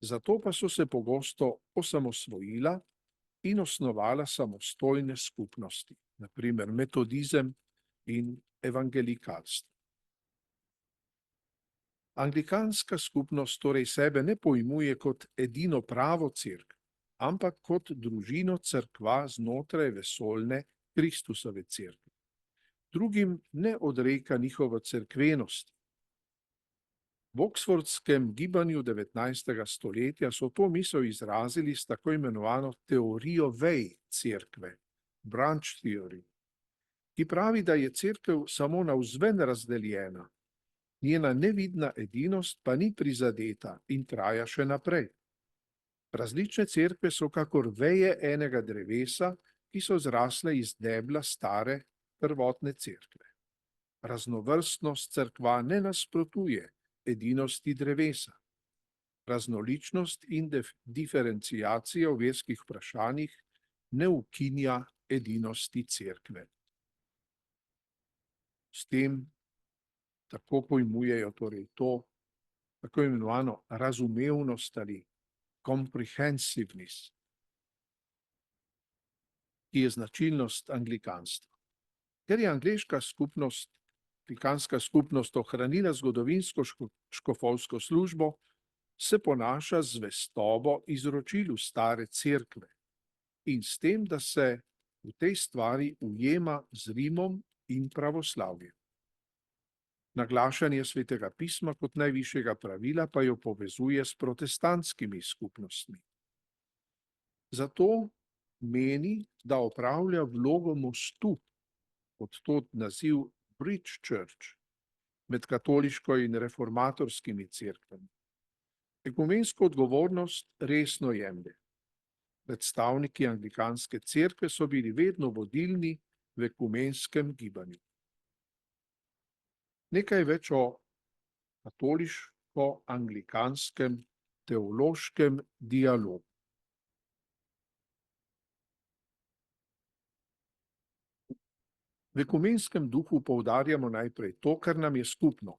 zato pa so se pogosto osamosvojila in osnovala samostojne skupnosti, na primer metodizem in evangelikalstvo. Anglikanska skupnost torej sebe ne pojmuje kot edino pravo cerkev, ampak kot družino cerkva znotraj vesoljne Kristusove cerkve. Drugim ne odreka njihovo cerkvenost. V oxfordskem gibanju 19. stoletja so to misel izrazili s tako imenovano teorijo vej cerkve, branch theory, ki pravi, da je cerkev samo navzven razdeljena, njena nevidna edinost pa ni prizadeta in traja še naprej. Različne cerkve so kakor veje enega drevesa, ki so zrasle iz debla stare prvotne cerkve. Raznovrstnost cerkva ne nasprotuje edinosti drevesa. Raznoličnost in diferenciacija v verskih vprašanjih ne ukinja edinosti cerkve. S tem tako pojmujejo torej to tako imenovano razumevnost ali comprehensiveness, ki je značilnost anglikanstva. Ker je angleška skupnost anglikanska skupnost ohranila zgodovinsko škofovsko službo, se ponaša z zvestobo izročilu stare cerkve in s tem, da se v tej stvari ujema z Rimom in pravoslavjem. Naglašanje svetega pisma kot najvišjega pravila pa jo povezuje s protestantskimi skupnostmi. Zato meni, da opravlja vlogo mostu, od tod naziv Bridge Church, med katoliško in reformatorskimi cerkvami. Ekumensko odgovornost resno jemlje. Predstavniki anglikanske cerkve so bili vedno vodilni v ekumenskem gibanju. Nekaj več o katoliško-anglikanskem teološkem dialogu. V ekumenskem duhu poudarjamo najprej to, kar nam je skupno.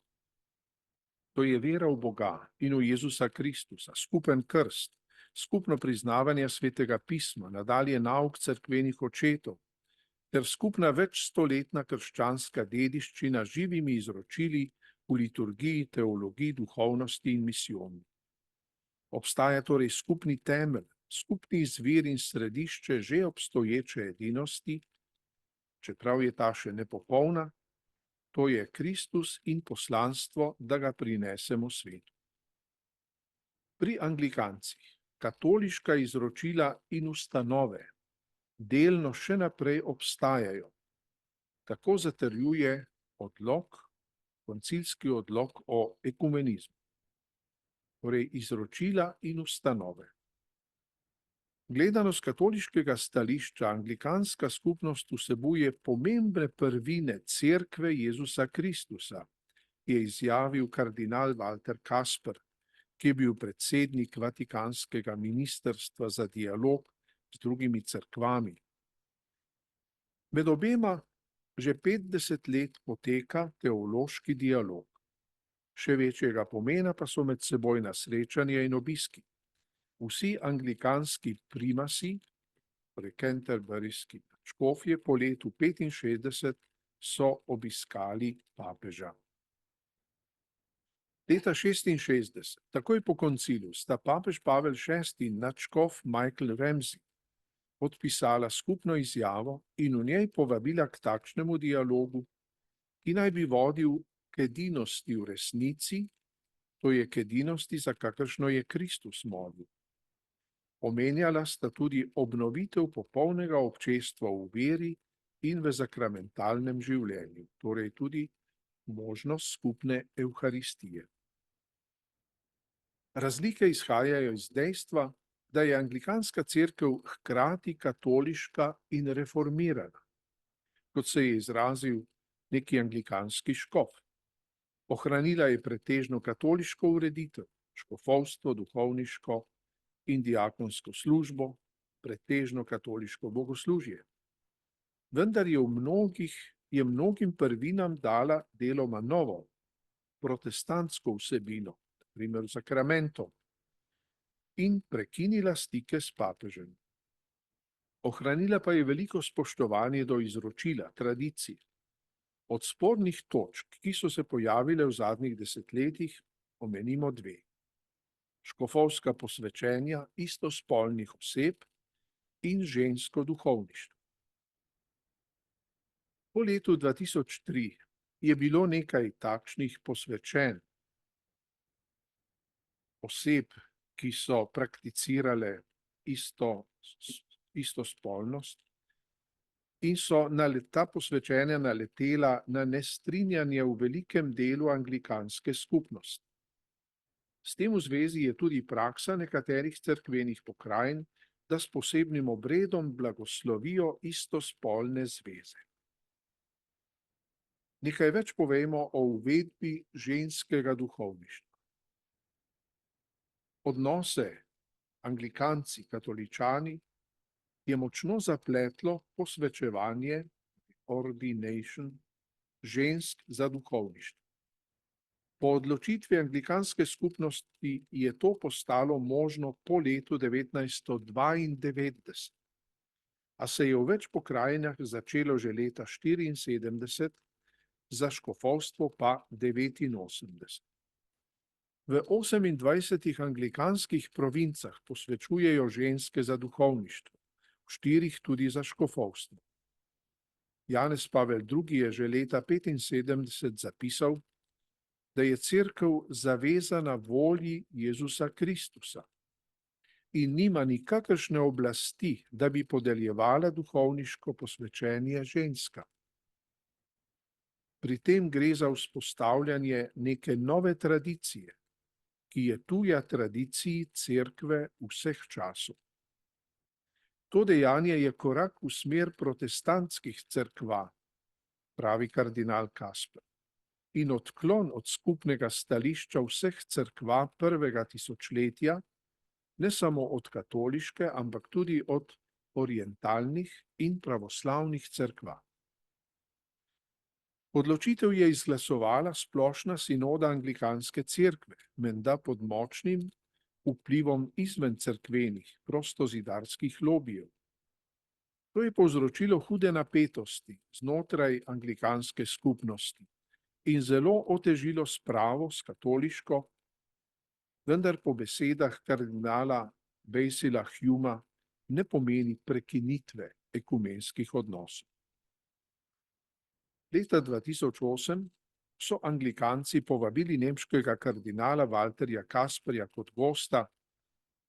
To je vera v Boga in v Jezusa Kristusa, skupen krst, skupno priznavanje svetega pisma, nadalje nauk cerkvenih očetov, ter skupna večstoletna krščanska dediščina z živimi izročili v liturgiji, teologiji, duhovnosti in misijoni. Obstaja torej skupni temelj, skupni izvir in središče že obstoječe edinosti, čeprav je ta še nepopolna, to je Kristus in poslanstvo, da ga prinesemo svetu. Pri Anglikancih katoliška izročila in ustanove delno še naprej obstajajo. Tako zatrjuje koncilski odlok o ekumenizmu. Torej izročila in ustanove. Gledano z katoliškega stališča, anglikanska skupnost vsebuje pomembne prvine cerkve Jezusa Kristusa, je izjavil kardinal Walter Kasper, ki je bil predsednik Vatikanskega ministrstva za dialog z drugimi cerkvami. Med obema že 50 let poteka teološki dialog. Še večjega pomena pa so medsebojna srečanja in obiski. Vsi anglikanski primasi, torej canterburyski škofje, po letu 65 so obiskali papeža. Leta 66, takoj po koncilu, sta papež Pavel VI in nadškof Michael Ramsey podpisala skupno izjavo in v njej povabila k takšnemu dialogu, ki naj bi vodil k edinosti v resnici, to je k edinosti, za kakršno je Kristus molil. Omenjala sta tudi obnovitev popolnega občestva v veri in v sakramentalnem življenju, torej tudi možnost skupne evharistije. Razlike izhajajo iz dejstva, da je anglikanska cerkev hkrati katoliška in reformirana, kot se je izrazil neki anglikanski škof. Ohranila je pretežno katoliško ureditev, škofovstvo, duhovniško in diakonsko službo, pretežno katoliško bogoslužje. Vendar je mnogim prvinam dala deloma novo, protestantsko vsebino, na primer sakramentom, in prekinila stike s papežem. Ohranila pa je veliko spoštovanje do izročila, tradicij. Od spornih točk, ki so se pojavile v zadnjih desetletjih, omenimo dve. Škofovska posvečenja istospolnih oseb in žensko duhovništvo. Po letu 2003 je bilo nekaj takšnih posvečenj oseb, ki so prakticirale istospolnost in so ta posvečenja naletela na nestrinjanje v velikem delu anglikanske skupnosti. S tem v zvezi je tudi praksa nekaterih cerkvenih pokrajin, da s posebnim obredom blagoslovijo istospolne zveze. Nekaj več povejmo o uvedbi ženskega duhovništva. Odnose anglikanci, katoličani je močno zapletlo posvečevanje, ordination, žensk za duhovništvo. Po odločitvi anglikanske skupnosti je to postalo možno po letu 1992, a se je v več pokrajinah začelo že leta 1974, za škofovstvo pa 89. V 28 anglikanskih provincah posvečujejo ženske za duhovništvo, v 4 tudi za škofovstvo. Janez Pavel II. Je že leta 75 zapisal, da je cerkev zavezana volji Jezusa Kristusa in nima nikakršne oblasti, da bi podeljevala duhovniško posvečenje ženskam. Pri tem gre za vzpostavljanje neke nove tradicije, ki je tuja tradiciji cerkve vseh časov. To dejanje je korak v smer protestantskih cerkva, pravi kardinal Kasper, in odklon od skupnega stališča vseh cerkva prvega tisočletja, ne samo od katoliške, ampak tudi od orientalnih in pravoslavnih cerkva. Odločitev je izglasovala splošna sinoda anglikanske cerkve, menda pod močnim vplivom izvencerkvenih prostozidarskih lobijev. To je povzročilo hude napetosti znotraj anglikanske skupnosti in zelo otežilo spravo s katoliško, vendar po besedah kardinala Basila Humea ne pomeni prekinitve ekumenskih odnosov. Leta 2008 so anglikanci povabili nemškega kardinala Walterja Kasperja kot gosta,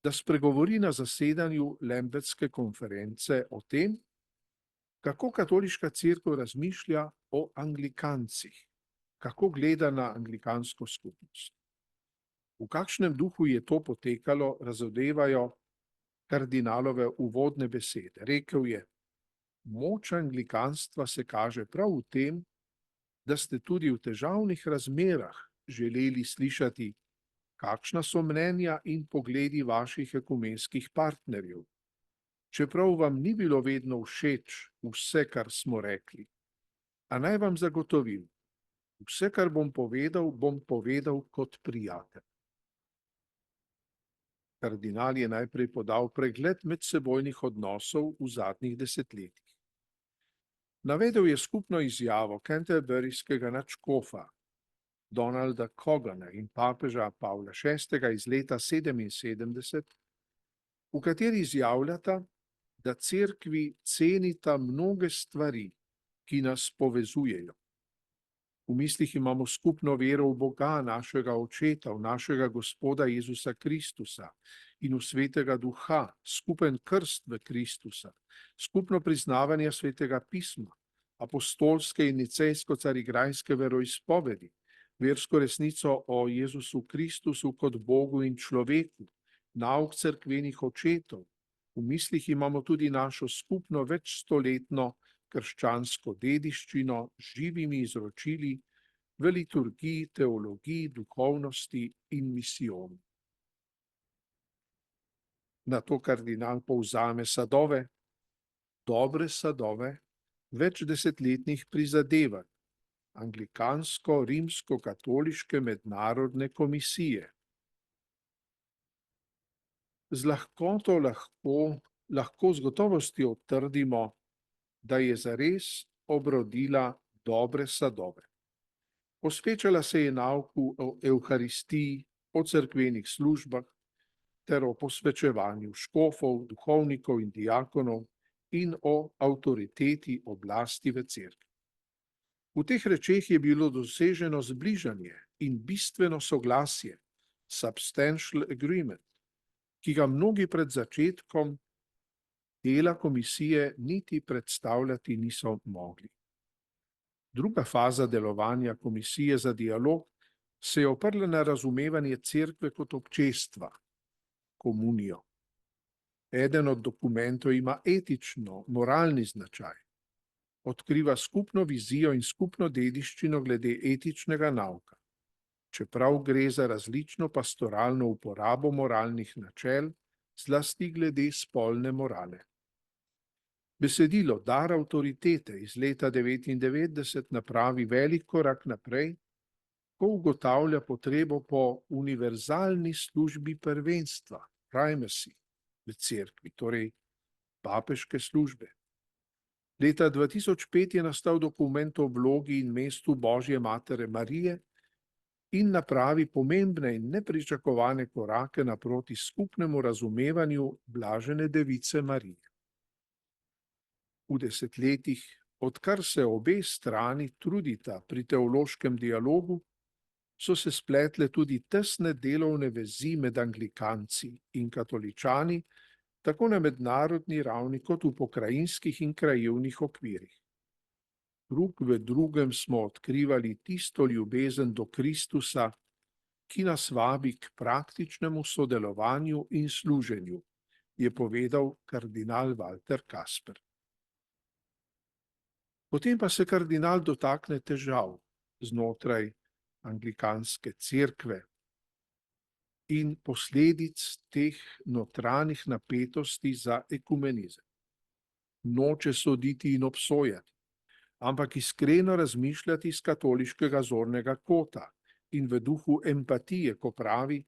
da spregovori na zasedanju Lembertske konference o tem, kako katoliška cerkev razmišlja o anglikancih, kako gleda na anglikansko skupnost. V kakšnem duhu je to potekalo, razodevajo kardinalove uvodne besede. Rekel je: moč anglikanstva se kaže prav v tem, da ste tudi v težavnih razmerah želeli slišati, kakšna so mnenja in pogledi vaših ekumenskih partnerjev, čeprav vam ni bilo vedno všeč vse, kar smo rekli. A naj vam zagotovim, vse, kar bom povedal kot prijatelj. Kardinal je najprej podal pregled medsebojnih odnosov v zadnjih desetletjih. Navedel je skupno izjavo canterburyskega nadškofa Donalda Cogana in papeža Pavla VI. Iz leta 77, v kateri izjavljata, da cerkvi cenita mnoge stvari, ki nas povezujejo. V mislih imamo skupno vero v Boga, našega Očeta, v našega Gospoda Jezusa Kristusa in v Svetega Duha, skupen krst v Kristusa, skupno priznavanje Svetega pisma, apostolske in nicejsko-carigrajske veroizpovedi, versko resnico o Jezusu Kristusu kot Bogu in človeku, nauk cerkvenih očetov. V mislih imamo tudi našo skupno večstoletno krščansko dediščino z živimi izročili v liturgiji, teologiji, duhovnosti in misijoni. Nato kardinal povzame sadove, dobre sadove večdesetletnih prizadevanj anglikansko-rimsko-katoliške mednarodne komisije. Z lahkoto lahko z gotovostjo trdimo, da je zares obrodila dobre sadove. Posvečala se je nauku o evharistiji, o cerkvenih službah ter o posvečevanju škofov, duhovnikov in diakonov in o avtoriteti oblasti v cerkvi. V teh rečeh je bilo doseženo zbližanje in bistveno soglasje, substantial agreement, ki ga mnogi pred začetkom dela komisije niti predstavljati niso mogli. Druga faza delovanja komisije za dialog se je oprla na razumevanje cerkve kot občestva, komunijo. Eden od dokumentov ima etično-moralni značaj. Odkriva skupno vizijo in skupno dediščino glede etičnega nauka, čeprav gre za različno pastoralno uporabo moralnih načel, zlasti glede spolne morale. Besedilo Dar avtoritete iz leta 1999 napravi velik korak naprej, ko ugotavlja potrebo po univerzalni službi prvenstva, primacy v cerkvi, torej papeške službe. Leta 2005 je nastal dokument o vlogi in mestu Božje matere Marije in napravi pomembne in nepričakovane korake naproti skupnemu razumevanju blažene device Marije. V desetletjih, odkar se obe strani trudita pri teološkem dialogu, so se spletle tudi tesne delovne vezi med anglikanci in katoličani, tako na mednarodni ravni kot v pokrajinskih in krajevnih okvirih. Drug v drugem smo odkrivali tisto ljubezen do Kristusa, ki nas vabi k praktičnemu sodelovanju in služenju, je povedal kardinal Walter Kasper. Potem pa se kardinal dotakne težav znotraj anglikanske cerkve in posledic teh notranjih napetosti za ekumenizem. Noče soditi in obsojati, ampak iskreno razmišljati iz katoliškega zornega kota in v duhu empatije, ko pravi: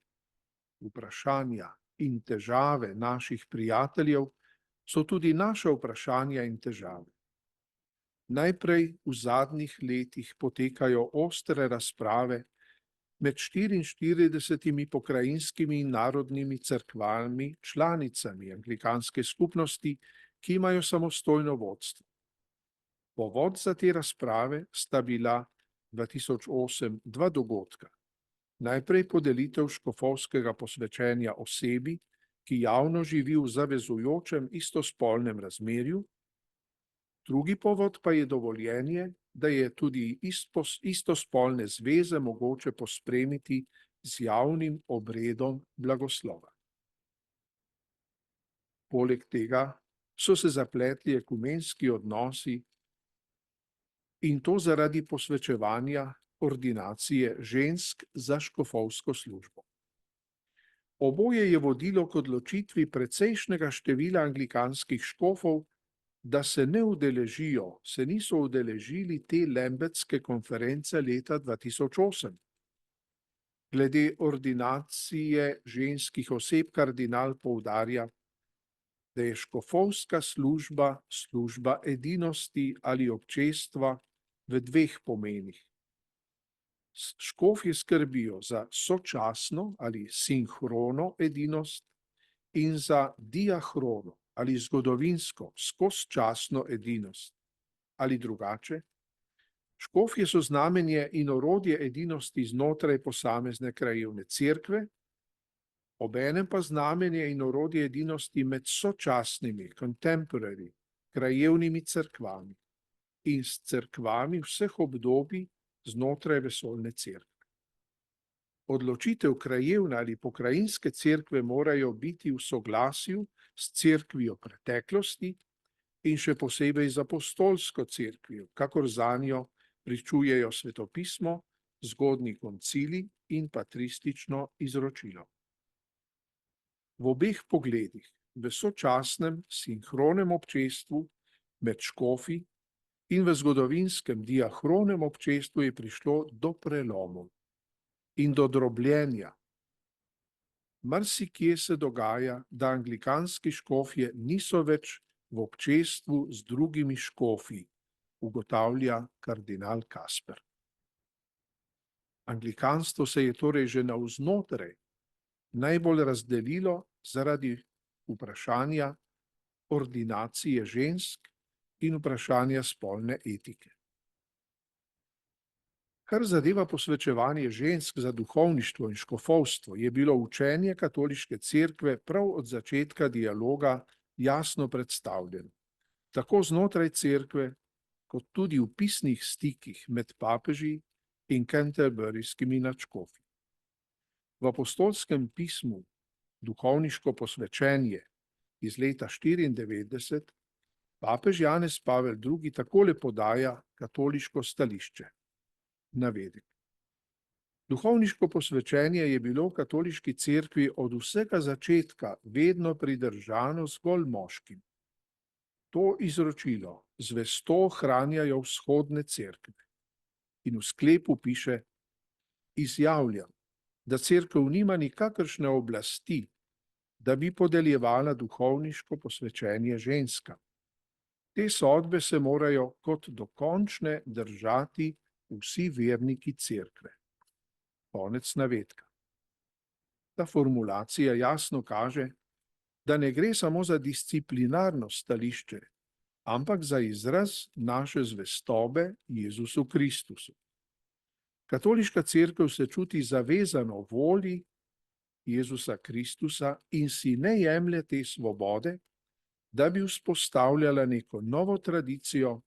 vprašanja in težave naših prijateljev so tudi naše vprašanja in težave. Najprej v zadnjih letih potekajo ostre razprave med 44 pokrajinskimi in narodnimi cerkvami, članicami anglikanske skupnosti, ki imajo samostojno vodstvo. Povod za te razprave sta bila 2008 dva dogodka. Najprej podelitev škofovskega posvečenja osebi, ki javno živi v zavezujočem istospolnem razmerju. Drugi povod pa je dovoljenje, da je tudi istospolne zveze mogoče pospremiti z javnim obredom blagoslova. Poleg tega so se zapletli ekumenski odnosi, in to zaradi posvečevanja ordinacije žensk za škofovsko službo. Oboje je vodilo k odločitvi precejšnjega števila anglikanskih škofov, da se niso udeležili te Lambethske konference leta 2008. Glede ordinacije ženskih oseb kardinal poudarja, da je škofovska služba služba edinosti ali občestva v dveh pomenih. Škofje skrbijo za sočasno ali sinhrono edinost in za diahrono ali zgodovinsko skosčasno edinost. Ali drugače, škofje so znamenje in orodje edinosti znotraj posamezne krajevne cerkve, obenem pa znamenje in orodje edinosti med sočasnimi, contemporary, krajevnimi cerkvami in s cerkvami vseh obdobij znotraj vesoljne cerkve. Odločitev krajevne ali pokrajinske cerkve morajo biti v soglasju s cerkvijo preteklosti in še posebej z apostolsko cerkvijo, kakor zanjo pričujejo svetopismo, zgodnji koncili in patristično izročilo. V obeh pogledih, v sočasnem sinhronem občestvu med škofi in v zgodovinskem diahronem občestvu je prišlo do prelomov in do drobljenja. Marsikje se dogaja, da anglikanski škofje niso več v občestvu z drugimi škofji, ugotavlja kardinal Kasper. Anglikanstvo se je torej že navznotraj najbolj razdelilo zaradi vprašanja ordinacije žensk in vprašanja spolne etike. Kar zadeva posvečevanje žensk za duhovništvo in škofovstvo, je bilo učenje katoliške cerkve prav od začetka dialoga jasno predstavljeno, tako znotraj cerkve, kot tudi v pisnih stikih med papeži in canterburyskimi nadškofi. V apostolskem pismu Duhovniško posvečenje iz leta 1994 papež Janez Pavel II. Takole podaja katoliško stališče. Navedek. Duhovniško posvečenje je bilo v katoliški cerkvi od vsega začetka vedno pridržano zgolj moškim. To izročilo zvesto ohranjajo vzhodne cerkve. In v sklepu piše: izjavljam, da cerkev nima nikakršne oblasti, da bi podeljevala duhovniško posvečenje ženskam. Te sodbe se morajo kot dokončne držati vsi verniki cerkve. Konec navedka. Ta formulacija jasno kaže, da ne gre samo za disciplinarno stališče, ampak za izraz naše zvestobe Jezusu Kristusu. Katoliška cerkev se čuti zavezano volji Jezusa Kristusa in si ne jemlje te svobode, da bi vzpostavljala neko novo tradicijo,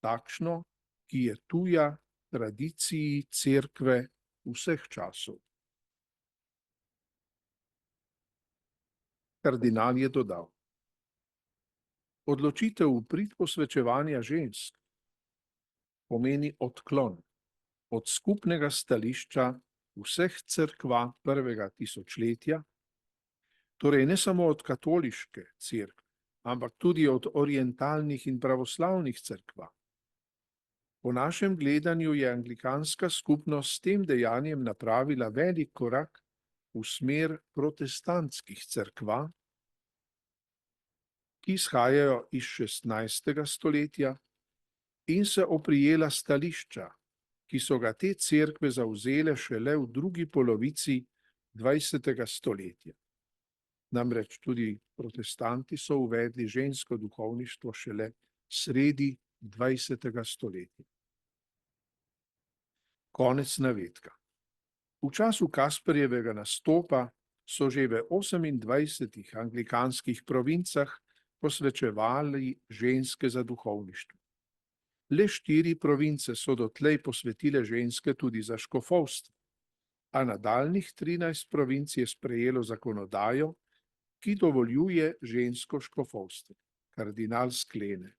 takšno, ki je tuja tradiciji cerkve vseh časov. Kardinal je dodal: odločitev v prid posvečevanja žensk pomeni odklon od skupnega stališča vseh cerkva prvega tisočletja, torej ne samo od katoliške cerkve, ampak tudi od orientalnih in pravoslavnih cerkva. Po našem gledanju je anglikanska skupnost s tem dejanjem napravila velik korak v smer protestantskih cerkva, ki izhajajo iz 16. stoletja in se oprijela stališča, ki so ga te cerkve zavzele šele v drugi polovici 20. stoletja. Namreč tudi protestanti so uvedli žensko duhovništvo šele sredi 20. stoletja. Konec navedka. V času Kasperjevega nastopa so že v 28 anglikanskih provincah posvečevali ženske za duhovništvo. Le 4 province so dotlej posvetile ženske tudi za škofovstvo, a nadaljnjih 13 provinc je sprejelo zakonodajo, ki dovoljuje žensko škofovstvo. Kardinal sklene: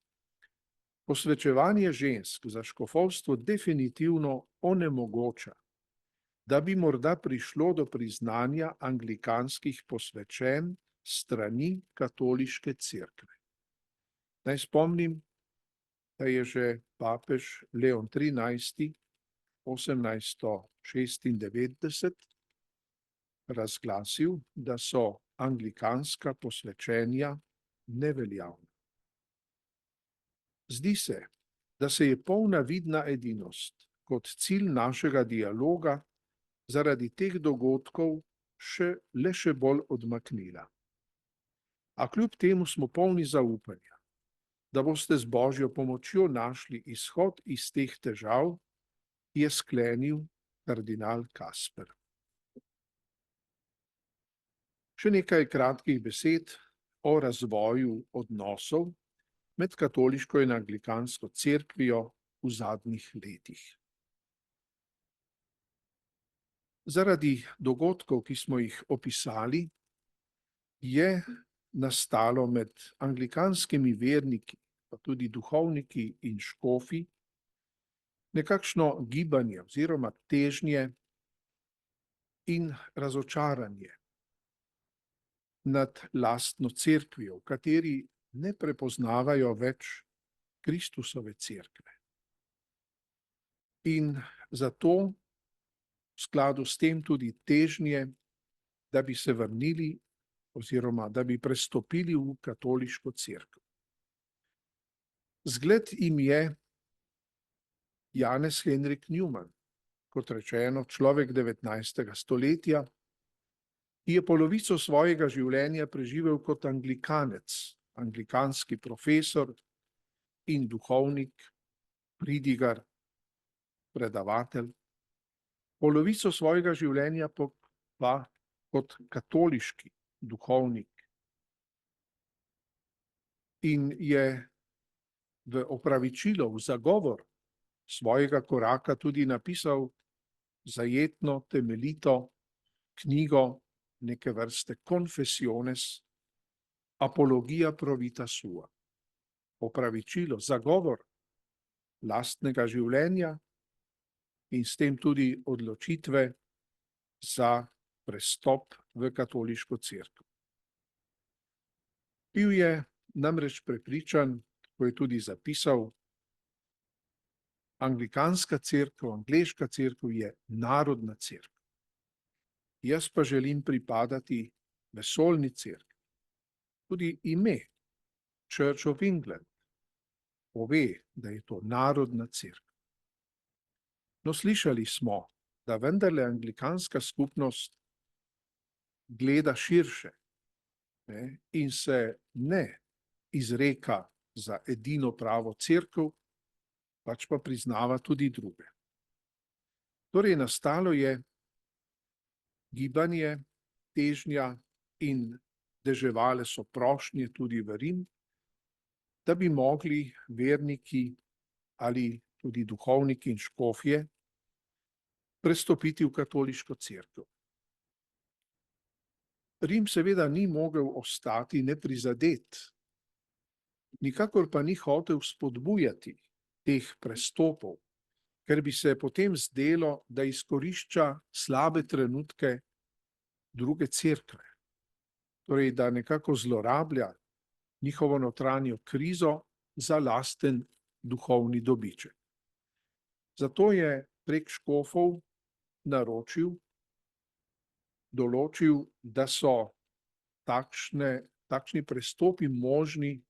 posvečevanje žensk za škofovstvo definitivno onemogoča, da bi morda prišlo do priznanja anglikanskih posvečenj strani katoliške cerkve. Naj spomnim, da je že papež Leon XIII. 1896 razglasil, da so anglikanska posvečenja neveljavna. Zdi se, da se je polna vidna edinost kot cilj našega dialoga zaradi teh dogodkov le še bolj odmaknila. A kljub temu smo polni zaupanja, da boste z Božjo pomočjo našli izhod iz teh težav, je sklenil kardinal Kasper. Še nekaj kratkih besed o razvoju odnosov med katoliško in anglikansko cerkvijo v zadnjih letih. Zaradi dogodkov, ki smo jih opisali, je nastalo med anglikanskimi verniki, pa tudi duhovniki in škofi, nekakšno gibanje oziroma težnje in razočaranje nad lastno cerkvijo, v kateri ne prepoznavajo več Kristusove cerkve. In zato v skladu s tem tudi težnje, da bi se vrnili oziroma da bi prestopili v katoliško cerkev. Zgled jim je Janez Henrik Newman, kot rečeno, človek 19. stoletja, ki je polovico svojega življenja preživel kot anglikanec, anglikanski profesor in duhovnik, pridigar, predavatelj, polovico svojega življenja pa kot katoliški duhovnik. In je v opravičilo, v zagovor svojega koraka tudi napisal zajetno, temeljito knjigo, neke vrste Confessiones, Apologia pro vita sua. Opravičilo, zagovor lastnega življenja in s tem tudi odločitve za prestop v katoliško cerkev. Bil je namreč prepričan, ko je tudi zapisal, anglikanska cerkev, angleška cerkev je narodna cerkev. Jaz pa želim pripadati vesoljni cerkvi. Tudi ime Church of England pove, da je to narodna cerkev. No, slišali smo, da vendarle anglikanska skupnost gleda širše, ne, in se ne izreka za edino pravo cerkev, pač pa priznava tudi druge. Torej, nastalo je gibanje, težnja in deževale so prošnje tudi v Rim, da bi mogli verniki ali tudi duhovniki in škofje prestopiti v katoliško cerkev. Rim seveda ni mogel ostati neprizadet, nikakor pa ni hotel spodbujati teh prestopov, ker bi se potem zdelo, da izkorišča slabe trenutke druge cerkve. Torej, da nekako zlorablja njihovo notranjo krizo za lasten duhovni dobiček. Zato je prek škofov določil, da so takšni prestopi možni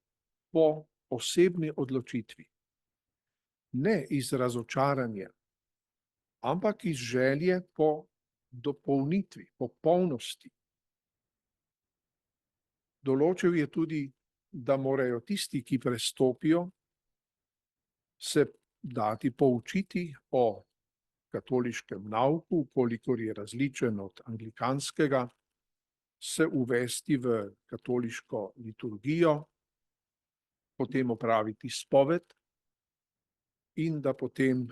po osebni odločitvi. Ne iz razočaranja, ampak iz želje po dopolnitvi, po polnosti. Določil je tudi, da morajo tisti, ki prestopijo, se dati poučiti o katoliškem nauku, kolikor je različen od anglikanskega, se uvesti v katoliško liturgijo, potem opraviti spoved in da potem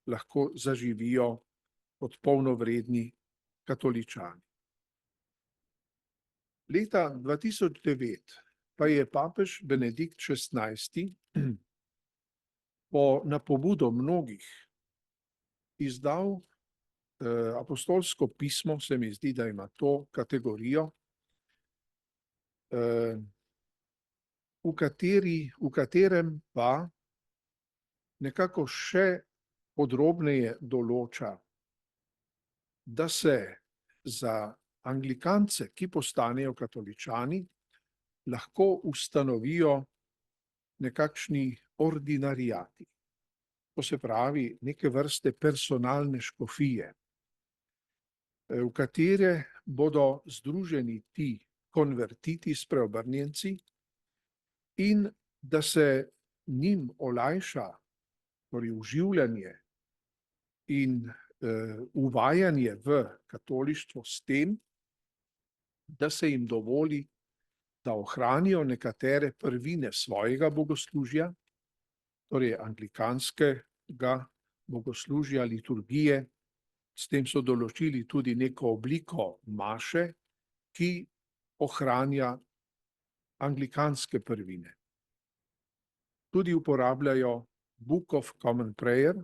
lahko zaživijo kot polnovredni katoličani. Leta 2009 pa je papež Benedikt XVI na pobudo mnogih izdal apostolsko pismo, se mi zdi, da ima to kategorijo, v katerem pa nekako še podrobneje določa, da se za anglikance, ki postanejo katoličani, lahko ustanovijo nekakšni ordinariati. To se pravi neke vrste personalne škofije, v katere bodo združeni ti konvertiti, spreobrnjenci, in da se njim olajša torej vživljanje in uvajanje v katolištvo s tem, da se jim dovoli, da ohranijo nekatere prvine svojega bogoslužja, torej anglikanskega bogoslužja, liturgije. S tem so določili tudi neko obliko maše, ki ohranja anglikanske prvine. Tudi uporabljajo Book of Common Prayer,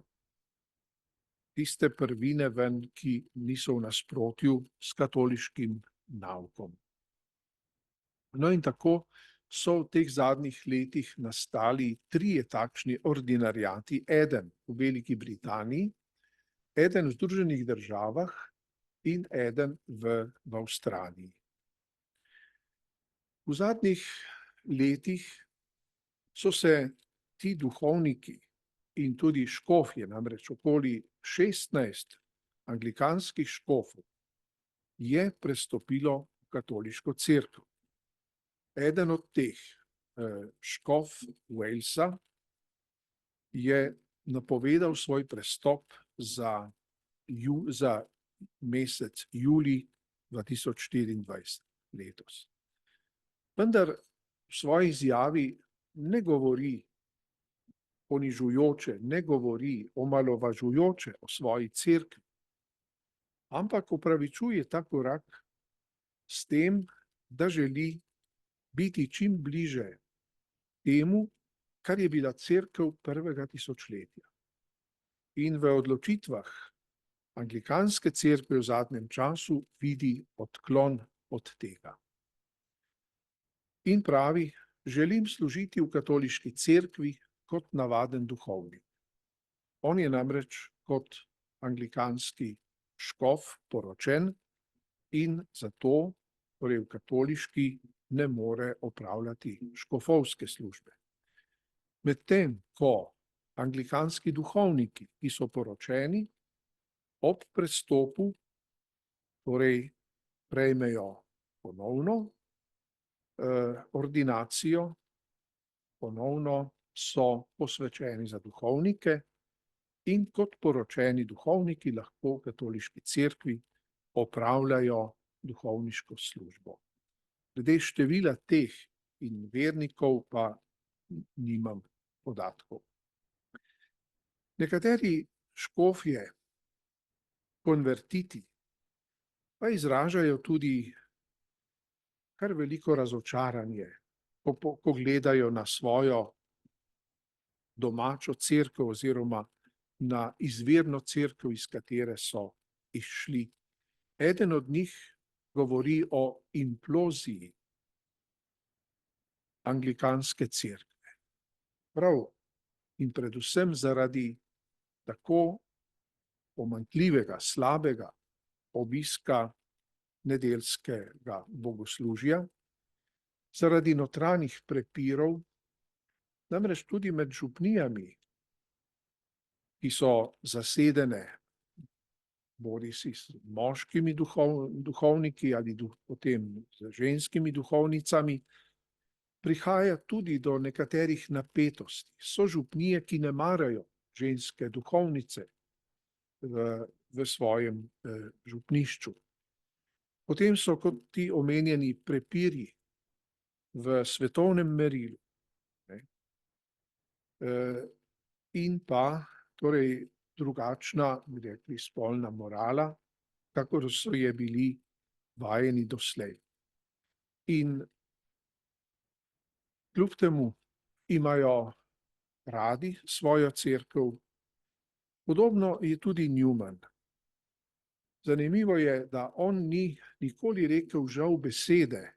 tiste prvine ven, ki niso v nasprotju s katoliškim naukom. No, in tako so v teh zadnjih letih nastali 3 takšni ordinariati, eden v Veliki Britaniji, eden v Združenih državah in eden v Avstraliji. V zadnjih letih so se ti duhovniki in tudi škofje, namreč okoli 16 anglikanskih škofov, je prestopilo v katoliško cerkev. Eden od teh, škof Walesa, je napovedal svoj prestop za mesec julij 2024 letos. Vendar v svoji izjavi ne govori ponižujoče, ne govori omalovažujoče o svoji cerkvi, ampak opravičuje ta korak s tem, da želi biti čim bliže temu, kar je bila cerkev prvega tisočletja. In v odločitvah anglikanske cerkve v zadnjem času vidi odklon od tega. In pravi, želim služiti v katoliški cerkvi kot navaden duhovnik. On je namreč kot anglikanski škof poročen in zato torej v katoliški ne more opravljati škofovske službe. Medtem ko anglikanski duhovniki, ki so poročeni, ob prestopu torej prejmejo ponovno ordinacijo, ponovno so posvečeni za duhovnike in kot poročeni duhovniki lahko v katoliški cerkvi opravljajo duhovniško službo. Glede števila teh in vernikov pa nimam podatkov. Nekateri škofje, konvertiti, pa izražajo tudi kar veliko razočaranje, ko gledajo na svojo domačo cerkev oziroma na izvirno cerkev, iz katere so izšli. Eden od njih govori o imploziji anglikanske cerkve. Prav in predvsem zaradi tako pomanjkljivega, slabega obiska nedeljskega bogoslužja, zaradi notranjih prepirov, namreč tudi med župnijami, ki so zasedene bodisi s moškimi duhovniki ali potem z ženskimi duhovnicami, prihaja tudi do nekaterih napetosti. So župnije, ki ne marajo ženske duhovnice v svojem župnišču. Potem so kot ti omenjeni prepiri v svetovnem merilu. In pa torej drugačna, bi rekli, spolna morala, kakor so je bili vajeni doslej. In kljub temu imajo radi svojo cerkev. Podobno je tudi Newman. Zanimivo je, da on ni nikoli rekel žal besede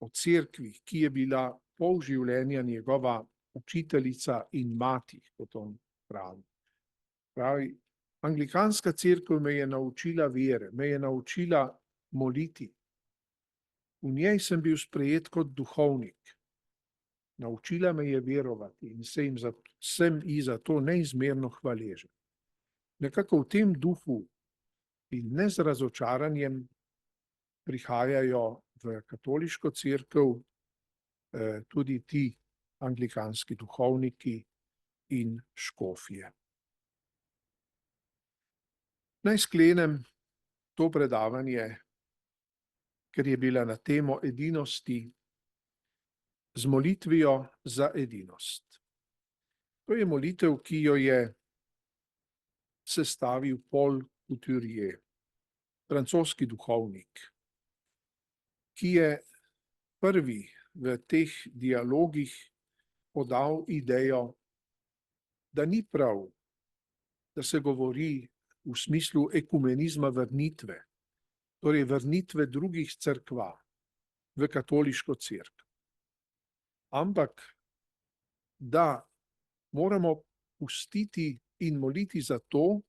o cerkvi, ki je bila pol življenja njegova učiteljica in mati, kot on pravi. Pravi, anglikanska cerkev me je naučila vere, me je naučila moliti. V njej sem bil sprejet kot duhovnik. Naučila me je verovati in sem ji za to neizmerno hvaležen. Nekako v tem duhu in ne z razočaranjem prihajajo v katoliško cerkev tudi ti anglikanski duhovniki in škofje. Naj sklenem to predavanje, ker je bila na temo edinosti, z molitvijo za edinost. To je molitev, ki jo je sestavil Paul Couturier, francoski duhovnik, ki je prvi v teh dialogih podal idejo, da ni prav, da se govori v smislu ekumenizma vrnitve, torej vrnitve drugih cerkva v katoliško cerkev. Ampak, da moramo pustiti in moliti za to,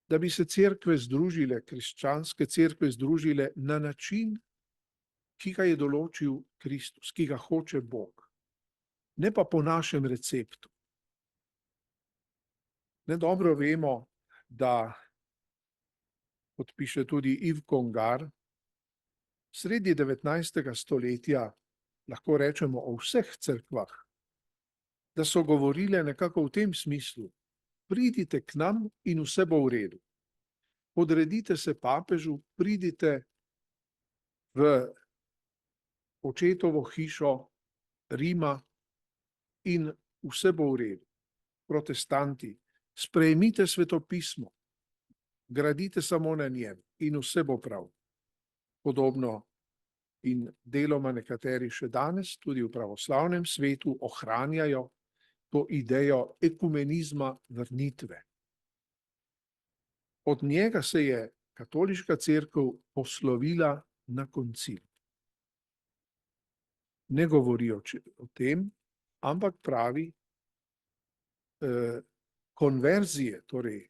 da bi se cerkve združile, krščanske cerkve združile na način, ki ga je določil Kristus, ki ga hoče Bog, ne pa po našem receptu. Nedobro vemo, da, kot piše tudi Yves Congar, sredi 19. stoletja, lahko rečemo o vseh cerkvah, da so govorile nekako v tem smislu: pridite k nam in vse bo v redu. Podredite se papežu, pridite v očetovo hišo Rima in vse bo v redu. Protestanti, sprejmite svetopismo, gradite samo na njem in vse bo prav. Podobno in deloma nekateri še danes tudi v pravoslavnem svetu ohranjajo to idejo ekumenizma vrnitve. Od njega se je katoliška cerkev poslovila na koncilu. Ne govori o tem, ampak pravi, konverzije, torej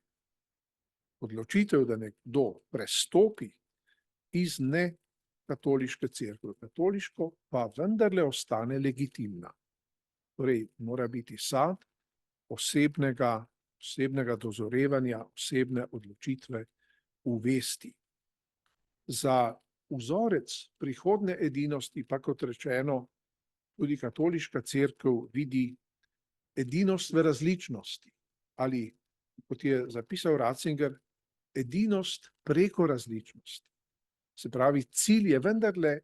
odločitev, da nekdo prestopi iz nekatoliške cerkve v katoliško, pa vendarle ostane legitimna. Torej, mora biti sad osebnega dozorevanja, osebne odločitve v vesti. Za vzorec prihodne edinosti pa, kot rečeno, tudi katoliška cerkev vidi edinost v različnosti ali, kot je zapisal Ratzinger, edinost preko različnosti. Se pravi, cilj je vendarle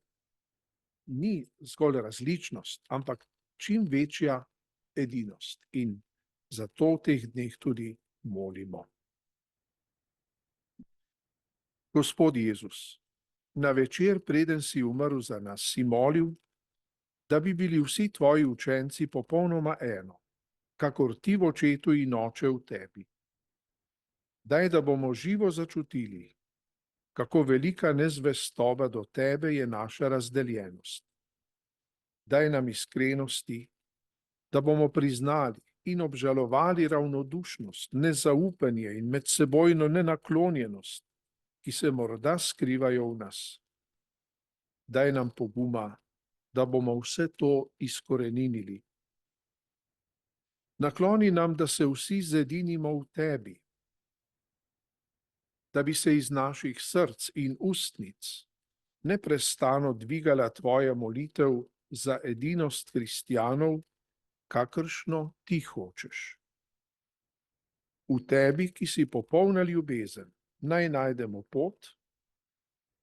ni zgolj različnost, ampak čim večja edinost. In zato v teh dneh tudi molimo. Gospod Jezus, na večer, preden si umrl za nas, si molil, da bi bili vsi tvoji učenci popolnoma eno, kakor ti v očetu in oče v tebi. Daj, da bomo živo začutili, kako velika nezvestoba do tebe je naša razdeljenost. Daj nam iskrenosti, da bomo priznali in obžalovali ravnodušnost, nezaupanje in medsebojno nenaklonjenost, ki se morda skrivajo v nas. Daj nam poguma, da bomo vse to izkoreninili. Nakloni nam, da se vsi zedinimo v tebi, da bi se iz naših src in ustnic neprestano dvigala tvoja molitev za edinost kristjanov, kakršno ti hočeš. V tebi, ki si popolna ljubezen, naj najdemo pot,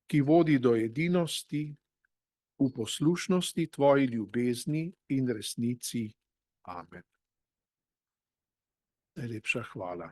ki vodi do edinosti, v poslušnosti tvoji ljubezni in resnici. Amen. Najlepša hvala.